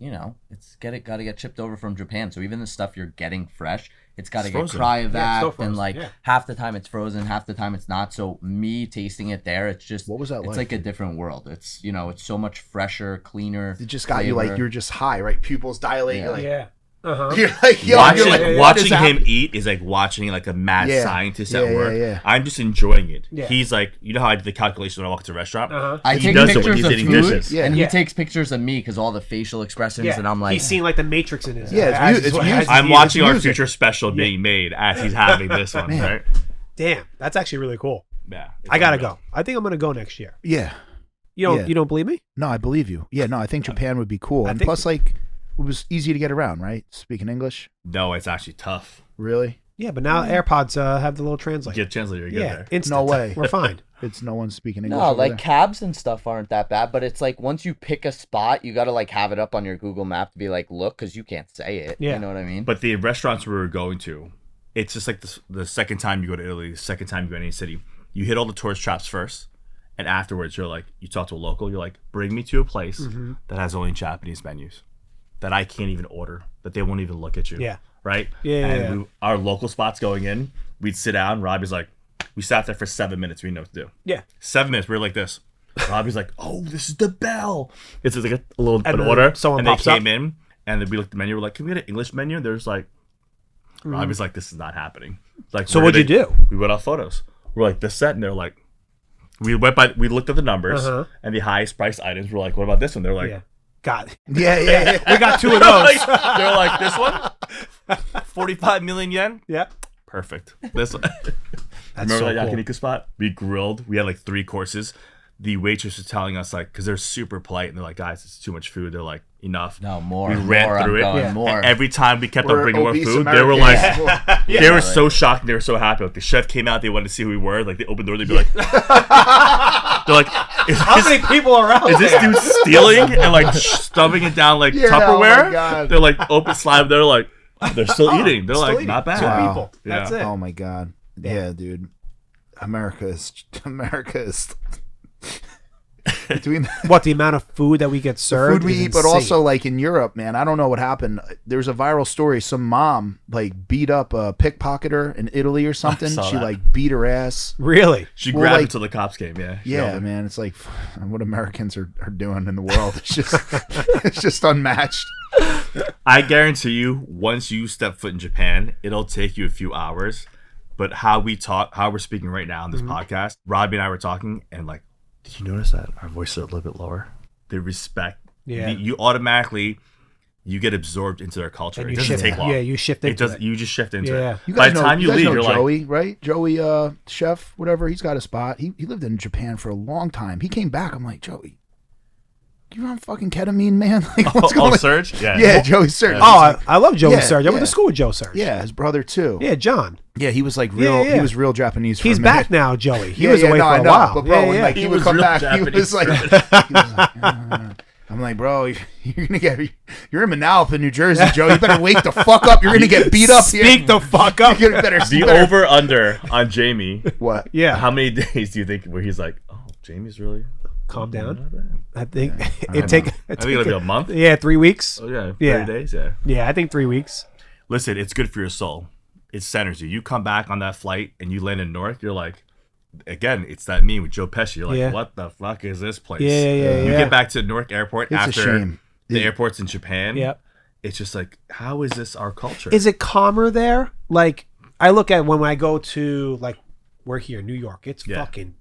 gotta get shipped over from Japan. So even the stuff you're getting fresh, it's got to get cryovac, and like half the time it's frozen, half the time it's not. So me tasting it there, it's just, what was that like? It's like a different world. It's, it's so much fresher, cleaner. It just got you like, you're just high, right? Pupils dilate. You're like, You're like, yo, watching him eat is like watching like a mad scientist at work. I'm just enjoying it. He's like, you know how I do the calculation when I walk into a restaurant? I take pictures of food, and he takes pictures of me because all the facial expressions, and I'm like, he's seeing like the Matrix in his I'm watching our future special being made as he's having this one, right? Damn, that's actually really cool. Yeah, I gotta go. I think I'm gonna go next year. Yeah. You don't believe me? No, I believe you. Yeah, no, I think Japan would be cool. And plus, like, it was easy to get around, right? Speaking English? No, it's actually tough. Really? Yeah, but now AirPods have the little translator. Get translator, you're good there. Instant. No way. We're fine. It's no one speaking English. No, like there. cabs and stuff aren't that bad, but it's like once you pick a spot, you got to like have it up on your Google map to be like, look, because you can't say it. Yeah. You know what I mean? But the restaurants we were going to, it's just like the second time you go to Italy, the second time you go to any city, you hit all the tourist traps first, and afterwards you're like, you talk to a local, you're like, bring me to a place that has only Japanese menus that I can't even order, that they won't even look at you. Yeah. Right? Yeah. And our local spots going in, we'd sit down. Robbie's like, we sat there for 7 minutes. We didn't know what to do. Yeah. 7 minutes. We were like this. Robbie's like, oh, this is the bell. It's just like a little an then order. someone and pops they came up. in, and then we looked at the menu. We're like, can we get an English menu? And there's like, Robbie's like, this is not happening. Like, so what'd you do? We went off photos. We're like, this set, and they're like, we looked at the numbers and the highest priced items. We're like, what about this one? They're like, God. Yeah. We got 2 of those. They're like, this one? 45 million yen? Yeah. Perfect. This one. That's Remember so that cool. yakiniku spot? We grilled. We had like 3 courses. The waitress was telling us, like, because they're super polite and they're like, guys, it's too much food. They're like, enough. no, more. We ran more, through I'm it. going more. And every time we kept on We're bringing more obese food, they were like, Americans. they were so shocked. They were so happy. Like the chef came out, they wanted to see who we were. Like they opened the door, they'd be like, they're like, How many people around? is this dude stealing and like stuffing it down like Yeah, Tupperware? oh my God. They're like open slide. They're like, they're still eating. They're like, eating. not bad. 2 Wow. people. That's it. Oh my God. Yeah, dude. America is between What, the amount of food that we get the served? food we is eat, but insane. also like in Europe, man, I don't know what happened. There's a viral story. Some mom like beat up a pickpocketer in Italy or something. saw She that. like beat her ass. Really? She Well, grabbed like- it until the cops came. Yeah. Yeah, man, it's like what Americans are doing in the world. It's just it's just unmatched. I guarantee you, once you step foot in Japan, it'll take you a few hours. But how we're speaking right now on this podcast, Robbie and I were talking, and like, did you notice that our voices are a little bit lower? The respect. Yeah. You automatically, you get absorbed into their culture. And It you doesn't shift- take long. yeah, you shift into it. You just shift into Yeah. it. You By guys the know, time you guys leave, know you're like, Joey, right? Joey, chef, whatever. He's got a spot. He lived in Japan for a long time. He came back. I'm like, Joey, you on fucking ketamine, man? Like, what's going on? Serge? Yeah. Yeah, Joey Serge. Oh, I love Joey Yeah, Serge. I went yeah. to school with Joe Serge. Yeah, his brother too. Yeah, John. Yeah, he was like real. Yeah, yeah. He was real Japanese. For He's a minute. back now, Joey. He Yeah, was yeah, away no, for I a know. while. But bro, yeah, when yeah. like he would was come real back, he Japanese was like, I'm like, bro, you're gonna get. You're in Manalapan, New Jersey, Joe. You better wake the fuck up. You're gonna get beat up here. Speak the fuck up. You better. The over under on Jamie. What? Yeah. How many days do you think where he's like, oh, Jamie's really? Calm down. Not bad. I think I it take. I think it'll be a month. Yeah, 3 weeks. Oh yeah, 30 Yeah. days. Yeah. Yeah, I think 3 weeks. Listen, it's good for your soul. It centers you. You come back on that flight and you land in North. You're like, again, it's that meme with Joe Pesci. You're like, Yeah. what the fuck is this place? Yeah. You get back to Newark Airport It's a after shame. the airports in Japan. Yep. It's just like, how is this our culture? Is it calmer there? Like, I look at when I go to, like, we're here in New York. It's fucking,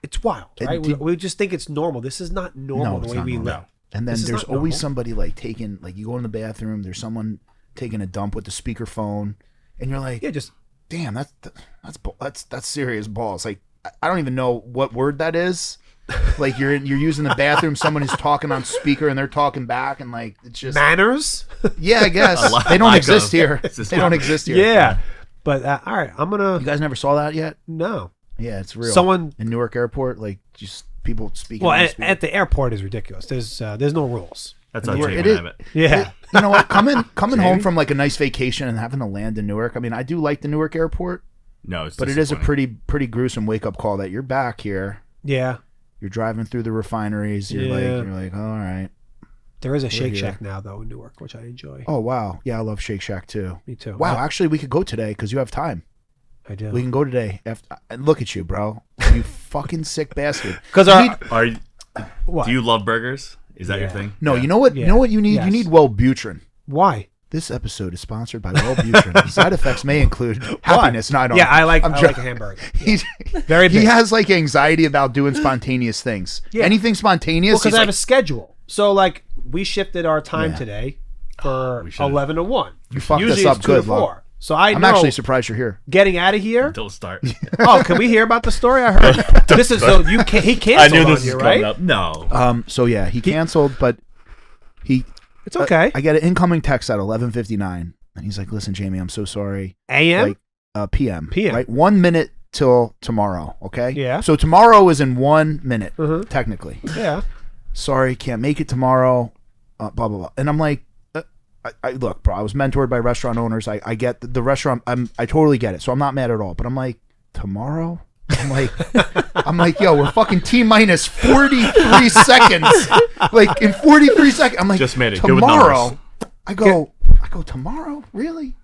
it's wild, right? We just think it's normal. This is not normal the way we live. And then there's always somebody like taking, like you go in the bathroom, there's someone taking a dump with the speakerphone, and you're like, damn, that's serious balls. Like I don't even know what word that is. Like you're using the bathroom, someone is talking on speaker and they're talking back, and like it's just manners. Yeah, I guess they don't exist here. They don't exist here. Yeah, but all right, I'm gonna. You guys never saw that yet? No. Yeah, it's real. Someone in Newark Airport, like just people speaking. Well, at the airport is ridiculous. There's no rules. That's how Jamie have it. Yeah. You know what? Coming home from like a nice vacation and having to land in Newark. I mean, I do like the Newark Airport. No, but it is a pretty gruesome wake up call that you're back here. Yeah. You're driving through the refineries. You're like, oh, all right. There is a Shake Shack now though in Newark, which I enjoy. Oh wow, yeah, I love Shake Shack too. Me too. Wow, actually, we could go today because you have time. I do. We can go today. Look at you, bro. You fucking sick bastard. Because do you love burgers? Is that your thing? No, you know what? You know what you need? Yes. You need Wellbutrin. Why? This episode is sponsored by Wellbutrin. Side effects may include happiness. No, I don't. Yeah, I like a hamburger. He has like anxiety about doing spontaneous things. Yeah. Anything spontaneous. Well, because I have a schedule. So like we shifted our time today for 11 to 1. You fucked us up good, 2 to 4. So I'm actually surprised you're here. Getting out of here. Don't start. Oh, can we hear about the story? I heard this is so he canceled. I knew this was coming up. No. So yeah, he canceled, but it's okay. I get an incoming text at 11:59, and he's like, "Listen, Jamie, I'm so sorry." A.M. Like P.M. P.M. Right, 1 minute till tomorrow. Okay. Yeah. So tomorrow is in 1 minute, technically. Yeah. Sorry, can't make it tomorrow. Blah blah blah. And I'm like, I look, bro. I was mentored by restaurant owners. I get the restaurant. I totally get it. So I'm not mad at all. But I'm like, tomorrow. I'm like, yo, we're fucking T minus 43 seconds. Like in 43 seconds, I'm like, just made it. Tomorrow. I go tomorrow? Really?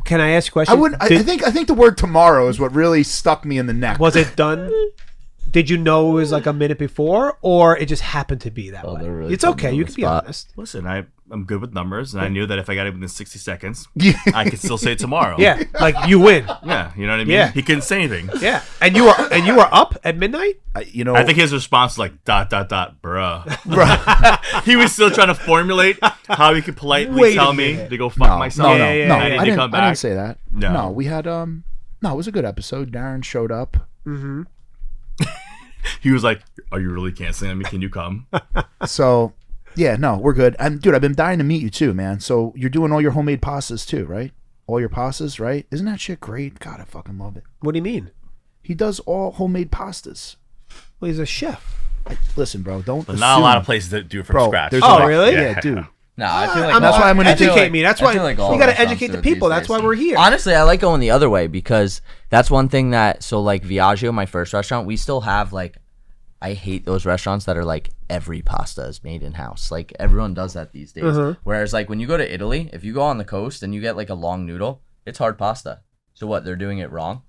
Can I ask a question? I think the word tomorrow is what really stuck me in the neck. Was it done? Did you know it was like a minute before, or it just happened to be that way? Really it's okay. You can be honest. Listen, I'm good with numbers, and I knew that if I got it within 60 seconds, I could still say tomorrow. Yeah, like you win. Yeah, you know what I mean? Yeah. He couldn't say anything. Yeah, and you were up at midnight? I think his response was like, ... bruh. He was still trying to formulate how he could politely tell me to go fuck myself. No, I didn't say that. No, we had, it was a good episode. Darren showed up. Mm-hmm. He was like, are you really canceling on me? Can you come? So, yeah, no, we're good. And dude, I've been dying to meet you too, man. So you're doing all your homemade pastas too, right? All your pastas, right? Isn't that shit great? God, I fucking love it. What do you mean? He does all homemade pastas. Well, he's a chef. Listen, bro, don't assume. Not a lot of places that do it from scratch. Really? Yeah, dude. No, I feel like that's why I'm going to educate me. That's why you got to educate the people. That's why we're here. Honestly, I like going the other way because that's one thing that. So like Viaggio, my first restaurant, we still have like. I hate those restaurants that are like every pasta is made in house. Like everyone does that these days. Whereas like when you go to Italy, if you go on the coast and you get like a long noodle, it's hard pasta. So what? They're doing it wrong.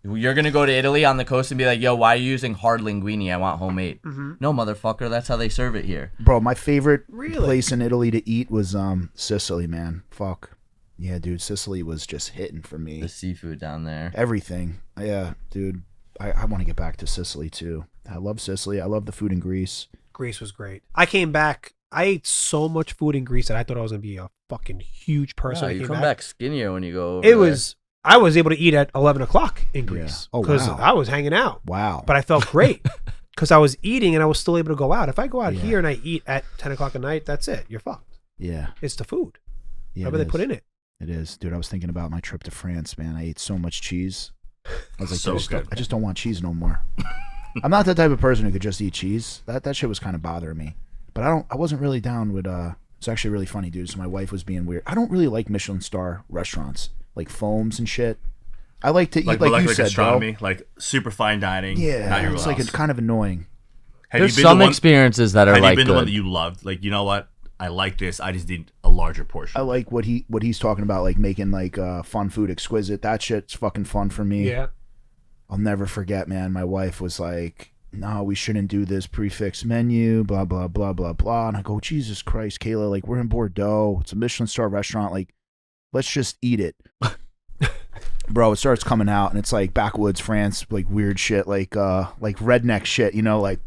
You're gonna go to Italy on the coast and be like, yo, why are you using hard linguine? I want homemade. No, motherfucker, that's how they serve it here. Bro, my favorite place in Italy to eat was Sicily, man. Fuck. Yeah, dude, Sicily was just hitting for me. The seafood down there. Everything. Yeah, dude. I want to get back to Sicily too. I love Sicily. I love the food in Greece. Greece was great. I came back. I ate so much food in Greece that I thought I was gonna be a fucking huge person. Yeah, you come back skinnier when you go over there. I was able to eat at 11 o'clock in Greece because I was hanging out. Wow. But I felt great because I was eating and I was still able to go out. If I go out here and I eat at 10 o'clock at night, that's it. You're fucked. Yeah. It's the food. Yeah, whatever they put in it. It is. Dude, I was thinking about my trip to France, man. I ate so much cheese. I was like, I just don't want cheese no more. I'm not that type of person who could just eat cheese. That shit was kind of bothering me. But I wasn't really down with it's actually really funny, dude. So my wife was being weird. I don't really like Michelin star restaurants, like foams and shit. I like to eat like you said, gastronomy, bro. like super fine dining. Yeah, it's like it's kind of annoying. There's some experiences that are like Have you been good. the one that you loved? Like, you know what? I like this. I just need a larger portion. I like what he's talking about, like making like fun food exquisite. That shit's fucking fun for me. Yeah. I'll never forget, man. My wife was like, no, we shouldn't do this prefix menu, blah, blah, blah, blah, blah. And I go, Jesus Christ, Kayla, like, we're in Bordeaux. It's a Michelin star restaurant. Like, let's just eat it. Bro, it starts coming out, and it's like backwoods France, like weird shit, like redneck shit, you know, like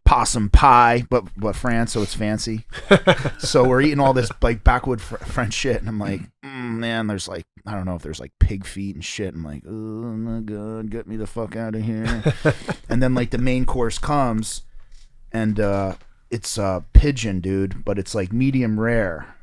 possum pie, but France, so it's fancy. So we're eating all this like backwood French shit, and I'm like, man, there's like, I don't know if there's like pig feet and shit. I'm like, oh my god, get me the fuck out of here. And then like the main course comes, and it's pigeon, dude, but it's like medium rare.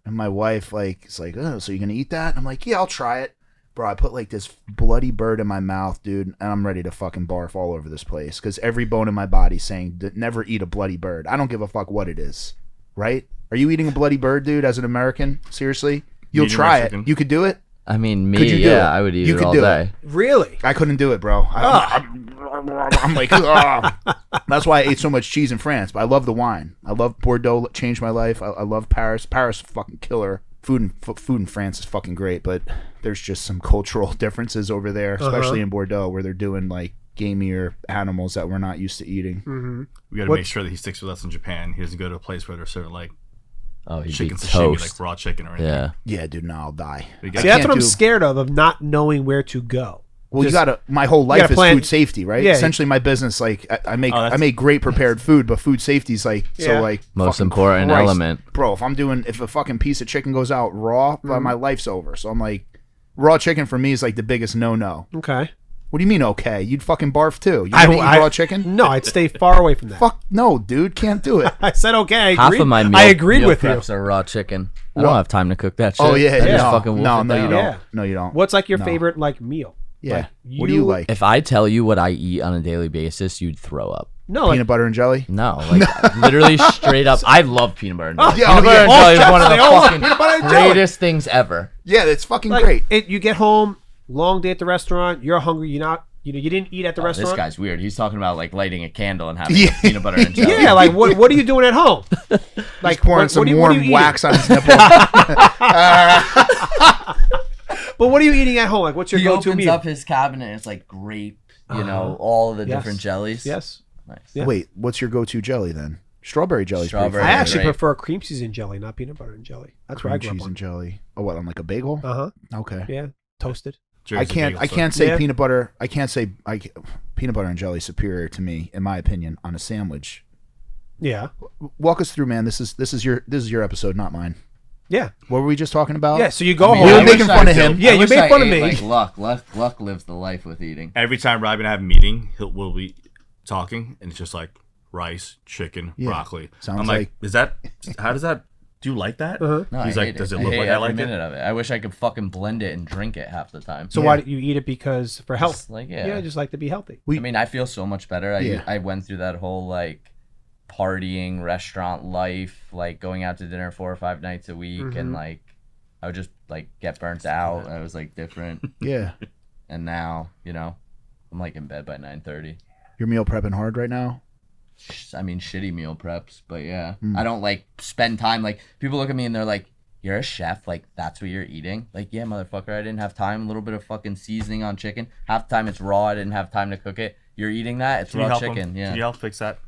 And my wife like is like, oh, so you're gonna eat that? And I'm like, yeah, I'll try it. Bro, I put like this bloody bird in my mouth, dude, and I'm ready to fucking barf all over this place because every bone in my body's saying never eat a bloody bird. I don't give a fuck what it is, right? Are you eating a bloody bird, dude, as an American? Seriously? You'll try it. You could do it? I mean, me, yeah, I would eat it all day. Really? I couldn't do it, bro. I'm like, ugh. That's why I ate so much cheese in France, but I love the wine. I love Bordeaux, changed my life. I love Paris. Paris, fucking killer. Food in France is fucking great, but there's just some cultural differences over there, especially in Bordeaux, where they're doing like gamier animals that we're not used to eating. Mm-hmm. We got to make sure that he sticks with us in Japan. He doesn't go to a place where they're serving like chicken sashimi, toast. like raw chicken or anything. Yeah, dude, no, I'll die. See, that's what I'm scared of not knowing where to go. Well, you gotta. My whole life is food safety, right? Yeah. Essentially, my business, like I make great prepared food, but food safety is like so like most important element, bro. If a fucking piece of chicken goes out raw, my life's over. So I'm like, raw chicken for me is like the biggest no. Okay. What do you mean? Okay, you'd fucking barf too. You eat raw chicken? No, I'd stay far away from that. Fuck no, dude, can't do it. I said okay. Half of my I agreed with you. Are raw chicken. I don't have time to cook that shit. Oh yeah, no, you don't. Yeah. No, you don't. What's like your favorite like meal? Yeah. Like, what do you like? If I tell you what I eat on a daily basis, you'd throw up. No, peanut butter and jelly? No, like literally straight up. I love peanut butter and jelly. Peanut butter and jelly is one of the fucking greatest things ever. Yeah, it's fucking great. You get home, long day at the restaurant, you're hungry, you didn't eat at the restaurant. This guy's weird. He's talking about like lighting a candle and having peanut butter and jelly. Yeah, like what are you doing at home? Like pouring some warm wax on his nipple. But what are you eating at home? Like, what's your go-to meal? He opens up his cabinet. It's like grape, all of the different jellies. Yes. Nice. Yeah. Wait, what's your go-to jelly then? Strawberry jelly. I actually prefer cream cheese and jelly, not peanut butter and jelly. That's where I grew up on. Cream cheese and jelly. Oh, what, on like a bagel? Okay. Yeah, toasted. I can't say peanut butter. I can't say peanut butter and jelly superior to me, in my opinion, on a sandwich. Yeah. Walk us through, man. This is your episode, not mine. Yeah. What were we just talking about? Yeah, so you go home. We were making fun of him. Yeah, you made fun of me. Like Luck lives the life with eating. Every time Robbie and I have a meeting, we'll be talking, and it's just like rice, chicken, broccoli. Sounds I'm like, how does that, do you like that? No, He's like, does it look like I like it? Minute of it. I wish I could fucking blend it and drink it half the time. So why do you eat it? Because for health? Just like, I just like to be healthy. I mean, I feel so much better. I went through that whole like partying restaurant life, like going out to dinner 4 or 5 nights a week, and like I would just like get burnt out. I was like different. Yeah. And now, I'm like in bed by 9:30. You're meal prepping hard right now? I mean, shitty meal preps, but yeah. I don't like spend time. Like people look at me and they're like, "You're a chef, like that's what you're eating." Like, yeah, motherfucker, I didn't have time. A little bit of fucking seasoning on chicken. Half the time it's raw. I didn't have time to cook it. You're eating that. It's raw chicken. Yeah. Can you help fix that?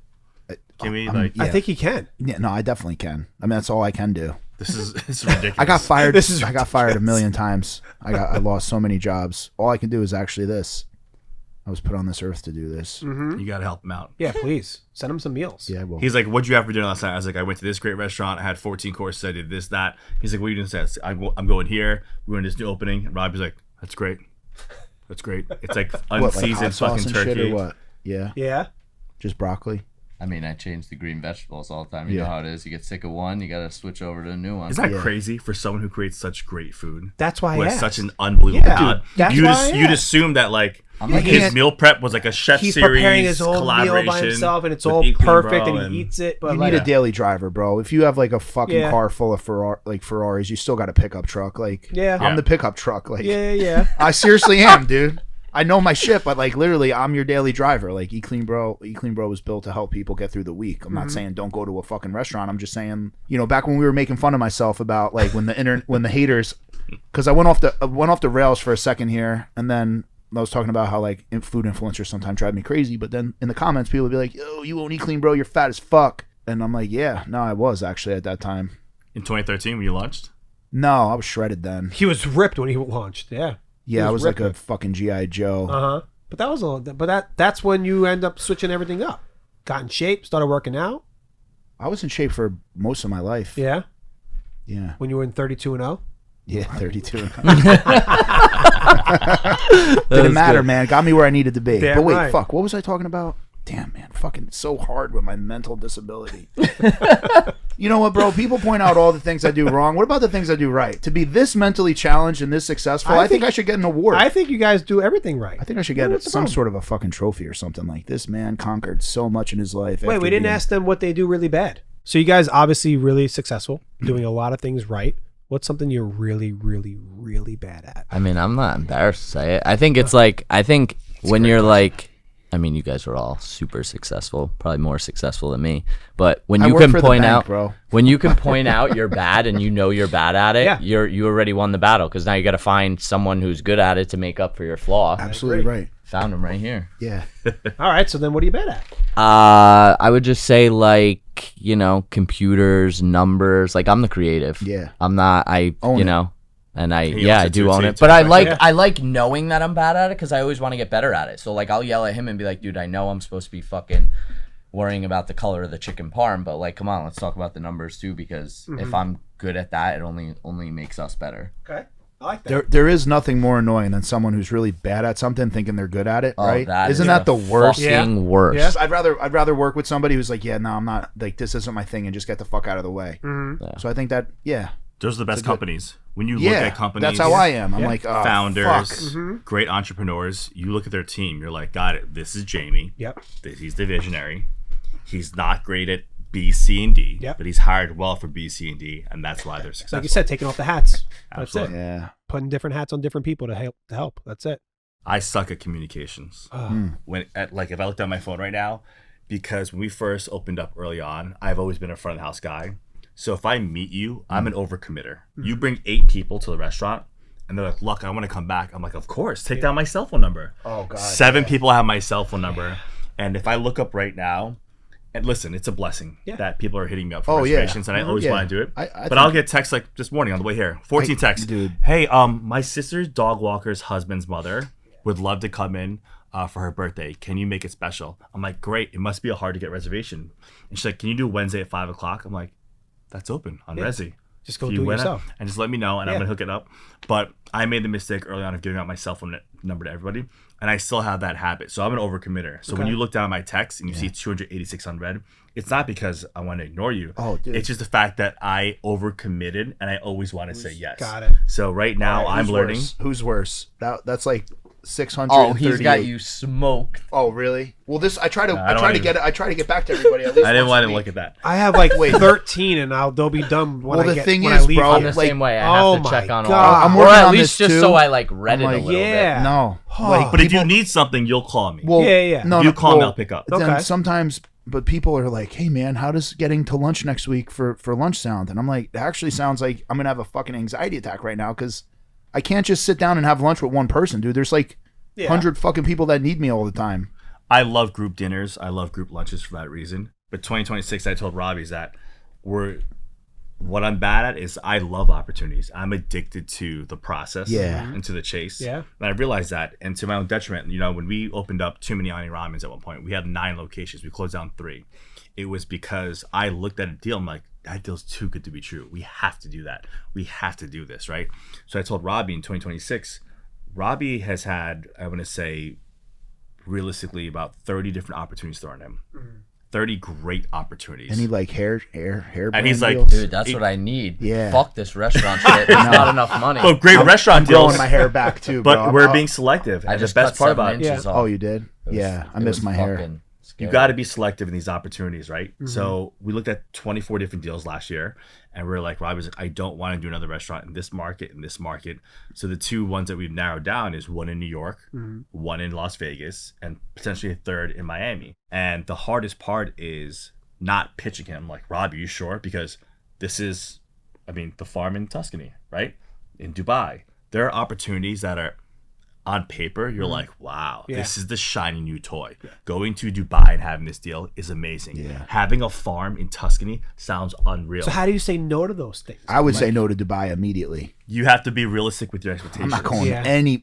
Can we I think he can. Yeah, no, I definitely can. I mean, that's all I can do. This is ridiculous. I got fired. I got fired a million times. I lost so many jobs. All I can do is actually this. I was put on this earth to do this. You got to help him out. Yeah, please send him some meals. Yeah, well. He's like, "What'd you have for dinner last night?" I was like, "I went to this great restaurant. I had 14 courses. I did this, that." He's like, "What are you doing today?" I'm going here. We're in this new opening. And Robbie's like, "That's great. That's great." It's like unseasoned fucking turkey. Shit or what? Yeah. Yeah. Just broccoli. I mean, I change the green vegetables all the time. You know how it is. You get sick of one, you got to switch over to a new one. Isn't that crazy for someone who creates such great food? That's why I asked. Such an unbelievable talent. You'd assume that like his meal prep was like a chef he's series preparing his own meal by himself, and it's all perfect, and he eats it. But you need a daily driver, bro. If you have like a fucking car full of Ferraris, you still got a pickup truck. Like, I'm the pickup truck. Like, I seriously am, dude. I know my shit, but like literally, I'm your daily driver. Like Eat Clean Bro was built to help people get through the week. I'm not saying don't go to a fucking restaurant. I'm just saying, back when we were making fun of myself about like when the haters, because I went off the rails for a second here, and then I was talking about how like food influencers sometimes drive me crazy. But then in the comments, people would be like, "Yo, you won't eat clean, bro. You're fat as fuck." And I'm like, "Yeah, no, I was actually at that time." In 2013, when you launched? No, I was shredded then. He was ripped when he launched. Yeah. Yeah, I was like a fucking G.I. Joe. But that was that's when you end up switching everything up. Got in shape, started working out. I was in shape for most of my life. Yeah. Yeah. When you were in 32-0. Yeah, 32. Didn't matter, good. Man. Got me where I needed to be. Damn but wait, right. Fuck. What was I talking about? Damn, man. Fucking so hard with my mental disability. You know what, bro? People point out all the things I do wrong. What about the things I do right? To be this mentally challenged and this successful, I think I should get an award. I think you guys do everything right. I think I should get some sort of a fucking trophy or something like this. Man conquered so much in his life. Wait, we didn't ask them what they do really bad. So you guys obviously really successful, doing a lot of things right. What's something you're really, really, really bad at? I mean, I'm not embarrassed to say it. I think it's like, when you're like, I mean, you guys are all super successful, probably more successful than me. But when you can point out, when you can point out you're bad and you know you're bad at it, you already won the battle, because now you got to find someone who's good at it to make up for your flaw. Absolutely right. Found him right here. Yeah. All right. So then, what are you bad at? I would just say, like, computers, numbers. Like, I'm the creative. Yeah. I'm not. I own it. And I do own it, but I like knowing that I'm bad at it, because I always want to get better at it. So like, I'll yell at him and be like, dude, I know I'm supposed to be fucking worrying about the color of the chicken parm, but like, come on, let's talk about the numbers too, because if I'm good at that, it only makes us better. Okay, I like that. There is nothing more annoying than someone who's really bad at something thinking they're good at it, right? Isn't that the worst? Worst. Yeah. I'd rather work with somebody who's like, yeah, no, I'm not, like, this isn't my thing, and just get the fuck out of the way. Yeah. So I think that, those are the best companies. When you look at companies, that's how I am. I'm like, oh, founders, great entrepreneurs. You look at their team, you're like, got it. This is Jamie. Yep. He's the visionary. He's not great at B, C, and D, but he's hired well for B, C, and D, and that's why they're successful. Like you said, taking off the hats. Absolutely. That's it. Yeah. Putting different hats on different people to help. That's it. I suck at communications. If I looked at my phone right now, because when we first opened up early on, I've always been a front of the house guy. So if I meet you, I'm an overcommitter. You bring 8 people to the restaurant, and they're like, look, I want to come back. I'm like, of course, take down my cell phone number. Oh, God. 7 people have my cell phone number. And if I look up right now, and listen, it's a blessing that people are hitting me up for reservations, and I always want to do it. But I'll get texts like this morning on the way here, 14 texts. Dude. Hey, my sister's dog walker's husband's mother would love to come in for her birthday. Can you make it special? I'm like, great. It must be a hard to get reservation. And she's like, can you do Wednesday at 5 o'clock? I'm like, that's open on Resi. Just go do it yourself. And just let me know, and I'm going to hook it up. But I made the mistake early on of giving out my cell phone number to everybody, and I still have that habit. So I'm an overcommitter. So when you look down at my text and you see 286 unread, it's not because I want to ignore you. Oh, dude. It's just the fact that I overcommitted, and I always want to say yes. Got it. So right now, I'm learning. Who's worse? That's like 638. Oh, he's got you smoked. Oh, really? Well, this I try to get back to everybody. At least I didn't want to look at that. I have like 13, and they'll be done when I leave. Bro, I'm the same way. I have to check on all. I'm or working at on least this just too. so I like read it a little bit. No. But if you need something, you'll call me. Well, No, you call me, I'll pick up. Then sometimes, but people are like, hey, man, how does getting to lunch next week for lunch sound? And I'm like, it actually sounds like I'm going to have a fucking anxiety attack right now, because I can't just sit down and have lunch with one person, dude. There's like 100 fucking people that need me all the time. I love group dinners. I love group lunches for that reason. But 2026, I told Robbie, is that what I'm bad at is I love opportunities. I'm addicted to the process and to the chase. Yeah. And I realized that, and to my own detriment, when we opened up too many Ramens at one point, we had 9 locations. We closed down 3. It was because I looked at a deal. I'm like, that deal's too good to be true. We have to do that. We have to do this, right? So I told Robbie in 2026, Robbie has had, I want to say, realistically, about 30 different opportunities thrown at him. 30 great opportunities. Any like hair and he's like, deals? Dude, that's what I need. Yeah. Fuck this restaurant shit. There's not enough money. Oh, great restaurant deals. Growing my hair back too, but bro. we're being selective. I And just the best cut part 7 about it, inches off. Oh, you did? I missed my hair. you got to be selective in these opportunities, right? So we looked at 24 different deals last year, and we were like, Robbie was like, I don't want to do another restaurant in this market, So the 2 ones that we've narrowed down is one in New York, one in Las Vegas, and potentially a 3rd in Miami. And the hardest part is not pitching him like, Robbie, you sure? Because this is, the farm in Tuscany, right? In Dubai. There are opportunities that are on paper, you're like, wow, Yeah. this is the shiny new toy. Yeah. Going to Dubai and having this deal is amazing. Yeah. Having a farm in Tuscany sounds unreal. So how do you say no to those things? I would say no to Dubai immediately. You have to be realistic with your expectations. I'm not going Yeah. to any.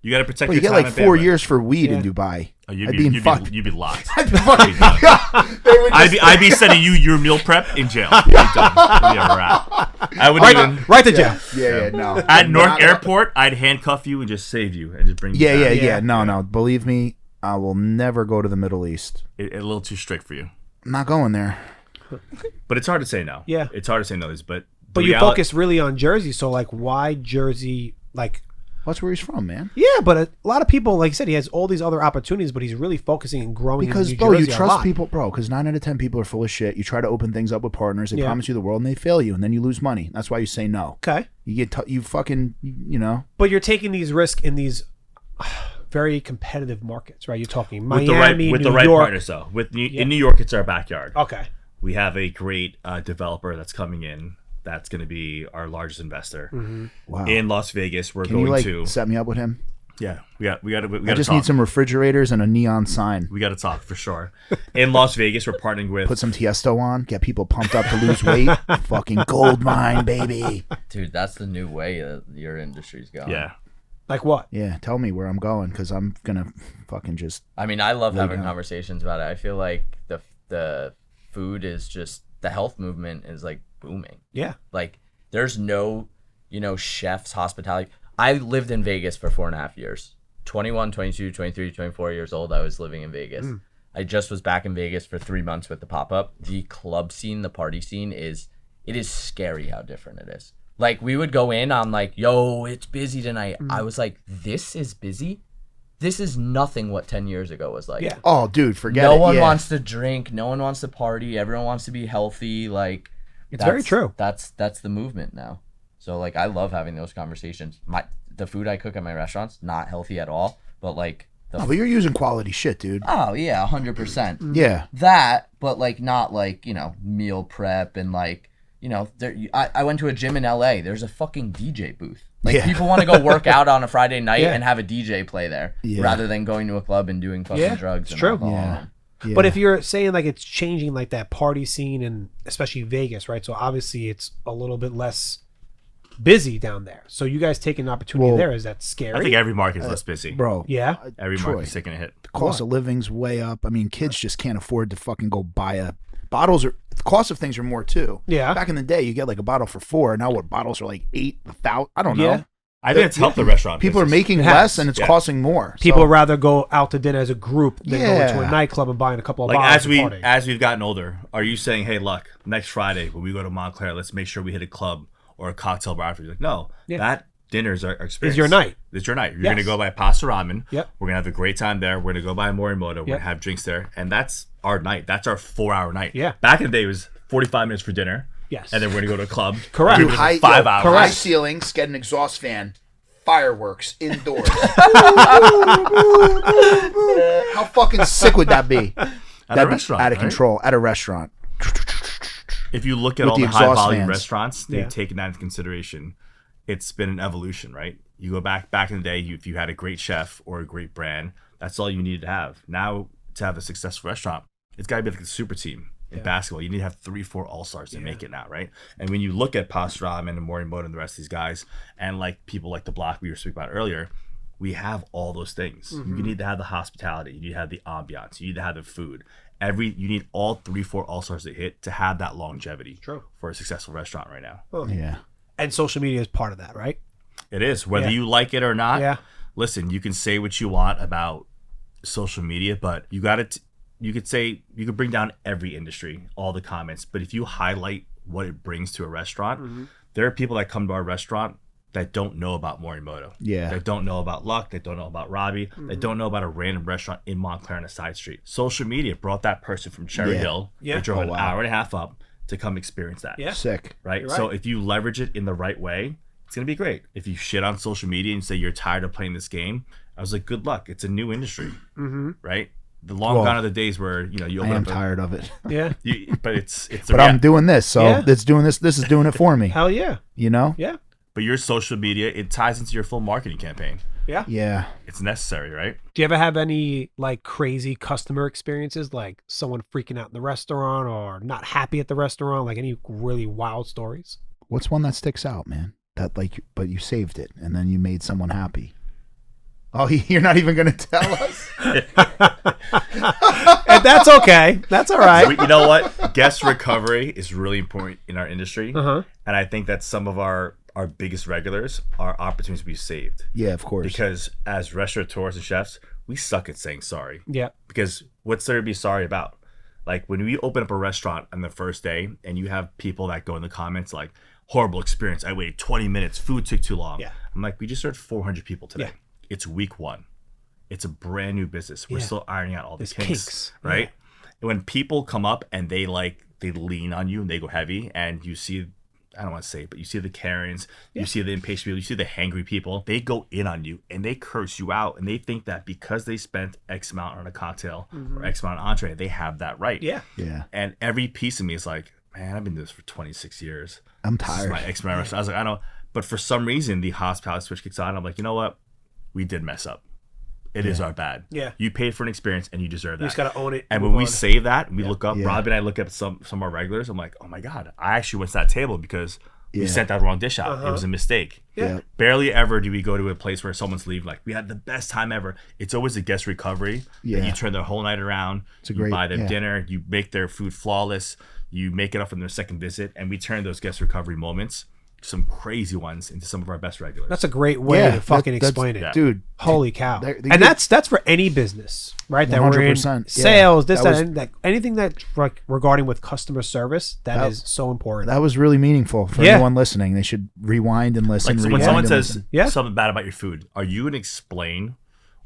You got to protect Bro, your you get time like and 4 bandwidth. years for weed Yeah. in Dubai. Oh, I'd be fucked. You'd be locked. I'd be fucking. They would just- I'd be sending you your meal prep in jail. You'd be done. You'd be a wrap. I would even Right to jail. Yeah, no. at Newark Not- Airport. I'd handcuff you and just save you and just bring you. Yeah, back. yeah. No. Believe me, I will never go to the Middle East. A little too strict for you, I'm not going there. but it's hard to say no. Yeah. it's hard to say no. But But you focus really on Jersey, so like, why Jersey? Like, That's where he's from, man. yeah, but a lot of people, like I said, he has all these other opportunities, but he's really focusing and growing. Because, in New bro, you Jersey a trust lot. people, bro. Because 9 out of 10 people are full of shit. You try to open things up with partners. They Yeah. promise you the world, and they fail you, and then you lose money. That's why you say no. Okay, You get, you fucking, you know. but you're taking these risks in these very competitive markets, right? You're talking with Miami, the New right York. partners though. In New York, it's our backyard. Okay, We have a great developer that's coming in. That's going to be our largest investor. Wow. In Las Vegas, we're Can going you like to. set me up with him? Yeah, we got I just need some refrigerators and a neon sign. We got to talk for sure. In Las Vegas, we're partnering with. Put some Tiesto on. Get people pumped up to lose weight. Fucking gold mine, baby. Dude, that's the new way that your industry's going. Yeah, like what? Yeah, tell me where I'm going, because I'm gonna fucking just. I mean, I love having down. conversations about it. I feel like the food is just, the health movement is like booming. Yeah, Like there's no, chefs, hospitality. I lived in Vegas for 4.5 years. 21, 22, 23, 24 years old, I was living in Vegas. I just was back in Vegas for 3 months with the pop-up. The club scene, the party scene it is scary how different it is. Like we would go in on like, yo, it's busy tonight. I was like, this is busy? This is nothing what 10 years ago was like. Yeah. Oh, dude, forget it. No one Yeah. wants to drink. No one wants to party. Everyone wants to be healthy. Like, It's very true. That's the movement now. So like, I love having those conversations. The food I cook at my restaurants, not healthy at all. But like, Oh, but you're using quality shit, dude. oh yeah, 100%. Yeah. That, but like not like meal prep and like I went to a gym in LA. There's a fucking DJ booth. Like Yeah. people want to go work out on a Friday night Yeah. and have a DJ play there Yeah. rather than going to a club and doing fucking Yeah, drugs. it's And true. alcohol. Yeah. Yeah. But if you're saying like it's changing like that party scene and especially Vegas, right? So obviously it's a little bit less busy down there. So you guys taking an opportunity Well, there, is that scary? I think every market is less busy. bro, Yeah. Every Troy, market's taking a hit. the cost of living's way up. I mean, kids just can't afford to fucking go buy a bottles. The cost of things are more too. Yeah. Back in the day, you get like a bottle for $4. Now what bottles are like $8, $1,000. I don't know. Yeah. I think it's helped the restaurant. People are business. making It has. less and it's Yeah. costing more. People So- would rather go out to dinner as a group than go into a Yeah. nightclub and buying a couple of Like bottles and partying. as we've gotten older, are you saying, hey, Luck, next Friday when we go to Montclair, let's make sure we hit a club or a cocktail bar after? You're like, no, Yeah. that dinner's our experience. Is your night. It's your night. You're Yes. gonna go buy pastaRAMEN. Yep. We're gonna have a great time there. We're gonna go buy Morimoto. We're Yep. gonna have drinks there, and that's our night. That's our 4-hour night. Yeah. Back in the day, it was 45 minutes for dinner. Yes. And then we're gonna go to a club. Correct. Dude, Dude, high, 5 yo, hours. high Correct. ceilings, get an exhaust fan, fireworks indoors. How fucking sick would that be? At That'd a be restaurant, out of right? control. At a restaurant. If you look at With all the the high exhaust volume fans. restaurants, they've Yeah. taken that into consideration. It's been an evolution, right? You go back in the day, if you had a great chef or a great brand, that's all you needed to have. Now, to have a successful restaurant, it's got to be like a super team in basketball. You need to have 3-4 all-stars to make it now, right? And when you look at pastaRAMEN and Morimoto and the rest of these guys, and like people like the block we were speaking about earlier, we have all those things. You need to have the hospitality, you need to have the ambiance, you need to have the food. You need all 3-4 all-stars to hit to have that longevity. True. For a successful restaurant right now. Yeah. And social media is part of that, right? It is, whether Yeah. you like it or not. Yeah. Listen, you can say what you want about social media, but you could bring down every industry, all the comments, but if you highlight what it brings to a restaurant, there are people that come to our restaurant that don't know about Morimoto. Yeah. That don't know about Luck, that don't know about Robbie, that don't know about a random restaurant in Montclair on a side street. Social media brought that person from Cherry Yeah. Hill. Yeah. They drove Oh, an wow. hour and a half up to come experience that. Yeah. Sick. Right? You're So right. if you leverage it in the right way, it's going to be great. If you shit on social media and say you're tired of playing this game, I was like, good luck. It's a new industry. Right? The long Well, gone are the days where, you I open am up tired of it. Yeah. but it's the But I'm doing this, so Yeah. it's doing this. This is doing it for me. Hell yeah. You know? Yeah. But your social media, it ties into your full marketing campaign. Yeah. Yeah. It's necessary, right? Do you ever have any like crazy customer experiences, like someone freaking out in the restaurant or not happy at the restaurant? Like any really wild stories? What's one that sticks out, man? That like, but you saved it and then you made someone happy. Oh, you're not even going to tell us? And that's okay. That's all right. You know what? Guest recovery is really important in our industry. And I think that some of our biggest regulars are opportunities to be saved. Yeah, of course. Because as restaurateurs and chefs, we suck at saying sorry. Yeah. Because what's there to be sorry about? Like when we open up a restaurant on the first day and you have people that go in the comments like, horrible experience. I waited 20 minutes. Food took too long. Yeah. I'm like, we just served 400 people today. Yeah. It's week 1. It's a brand new business. We're still ironing out all the There's kinks, right? And when people come up and they lean on you and they go heavy and you see, I don't want to say it, but you see the Karens, you see the impatient people, you see the hangry people, they go in on you and they curse you out and they think that because they spent X amount on a cocktail or X amount on entree, they have that right. Yeah. Yeah. And every piece of me is like, man, I've been doing this for 26 years. I'm tired. This is my ex-member. I was like, I know. But for some reason, the hospitality switch kicks on. I'm like, you know what? We did mess up. It is our bad. Yeah. You paid for an experience and you deserve that. You just got to own it. And when we say that, we look up, Yeah. Robbie and I look at some of our regulars. I'm like, oh my God, I actually went to that table because we Yeah. sent that wrong dish out. It was a mistake. Yeah. Barely ever do we go to a place where someone's leaving like, we had the best time ever. It's always a guest recovery. Yeah. You turn their whole night around. It's a you great- buy them yeah. dinner. You make their food flawless. You make it up from their second visit. And we turn those guest recovery moments, some crazy ones, into some of our best regulars. That's a great way Yeah, to fucking that's- explain it. yeah. Dude, Holy cow. They And get- that's for any business, right? That we're in 100%. Yeah. sales, this, That that, was- and that, anything that like regarding with customer service, that is so important. that was really meaningful for Yeah. anyone listening. They should rewind and listen. Like when rewind someone and says listen. Yeah. something bad about your food, are you going to explain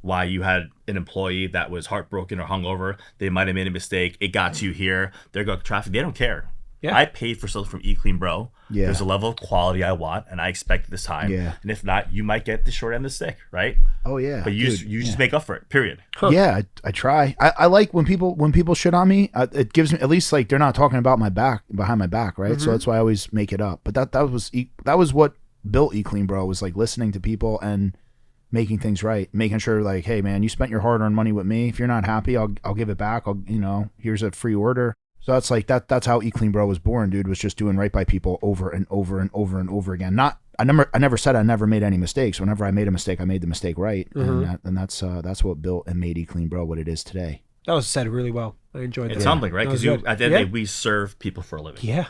why you had an employee that was heartbroken or hungover? They might have made a mistake. It got to you here. They're going traffic. They don't care. Yeah. I paid for something from Clean Bro. Yeah. There's a level of quality I want, and I expect it this time. Yeah. And if not, you might get the short end of the stick, right? Oh yeah, But you dude, just make up for it. Period. Yeah, I try. I like when people shit on me. It gives me at least like they're not talking about my back behind my back, right? So that's why I always make it up. But that was what built Clean Bro, was like listening to people and making things right, making sure like, hey man, you spent your hard-earned money with me. If you're not happy, I'll give it back. Here's a free order. So that's like that's how Clean Bro was born, dude. Was just doing right by people over and over and over and over again. I never said I never made any mistakes. Whenever I made a mistake, I made the mistake right, and that's what built and made Clean Bro what it is today. That was said really well. I enjoyed that. It's humbling, right? That was Because good. at the end of the day, we serve people for a living. Yeah.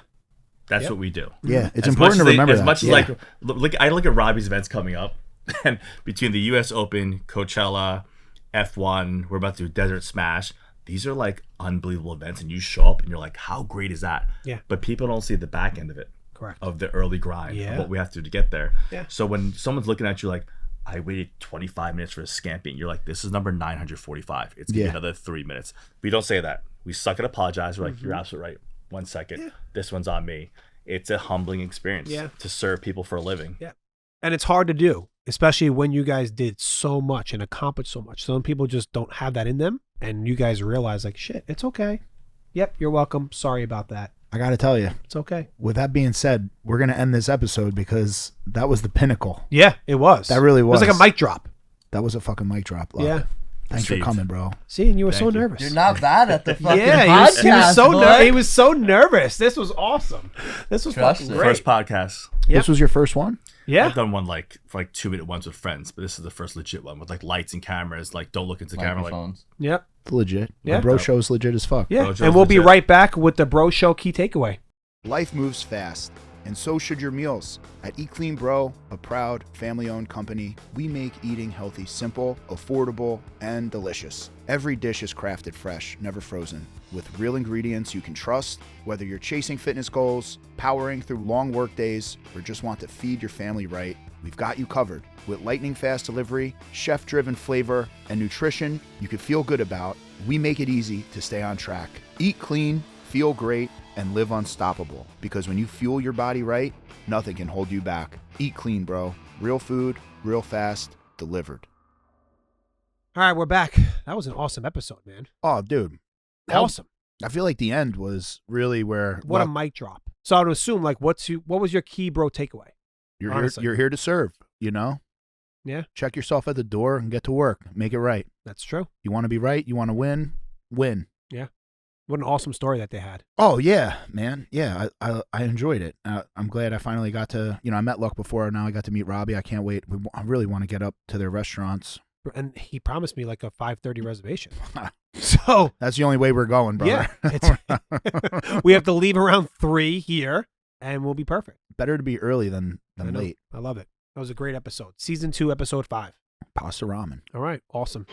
That's what we do. Yeah, it's As important much to as remember as that. much as Yeah. I look at Robbie's events coming up, and between the U.S. Open, Coachella, F1, we're about to do Desert Smash. These are like unbelievable events, and you show up and you're like, how great is that? Yeah. But people don't see the back end of it. Correct. Of the early grind, Yeah. of what we have to do to get there. Yeah. So when someone's looking at you like, I waited 25 minutes for a scamping, you're like, this is number 945. It's gonna be another 3 minutes. We don't say that. We suck at apologize. We're like, you're absolutely right. 1 second. This one's on me. It's a humbling experience to serve people for a living. Yeah. And it's hard to do, especially when you guys did so much and accomplished so much. Some people just don't have that in them, and you guys realize like, shit, it's okay. Yep, you're welcome. Sorry about that. I got to tell you, It's okay. with that being said, we're going to end this episode because that was the pinnacle. Yeah, it was. That really was. It was like a mic drop. That was a fucking mic drop. Luck. Yeah. Thanks for Sweet. coming, bro. See, and you were Thank so you. nervous. You're not bad at the fucking yeah, podcast, he was so boy. he was so nervous. This was awesome. This was Trust fucking it. great. First podcast. Yep. This was your first one? Yeah. I've done one like for like 2-minute ones with friends, but this is the first legit one with like lights and cameras. Like, don't look into the camera. Like, Microphones. Yep. It's legit. Yeah. The bro show's legit as fuck. Yeah. Bro Joe's And we'll be legit. right back with the Bro Show key takeaway. Life moves fast, and so should your meals. At Eat Clean Bro, a proud family-owned company, we make eating healthy simple, affordable, and delicious. Every dish is crafted fresh, never frozen, with real ingredients you can trust. Whether you're chasing fitness goals, powering through long work days, or just want to feed your family right, we've got you covered. With lightning-fast delivery, chef-driven flavor, and nutrition you can feel good about, we make it easy to stay on track. Eat clean, feel great, and live unstoppable. Because when you fuel your body right, nothing can hold you back. Eat clean, bro. Real food, real fast, delivered. All right, we're back. That was an awesome episode, man. Oh, dude. Awesome. I feel like the end was really where... What a mic drop. So I would assume, like, what was your key bro takeaway? You're here to serve, you know? Yeah. Check yourself at the door and get to work. Make it right. That's true. You want to be right? You want to win? Win. Yeah. What an awesome story that they had. Oh, yeah, man. Yeah, I enjoyed it. I'm glad I finally got to, I met Luck before. Now I got to meet Robbie. I can't wait. I really want to get up to their restaurants. And he promised me like a 5:30 reservation. So that's the only way we're going, brother. Yeah. We have to leave around 3 here, and we'll be perfect. Better to be early than late. I love it. That was a great episode. Season 2, episode 5. pastaRAMEN. All right. Awesome.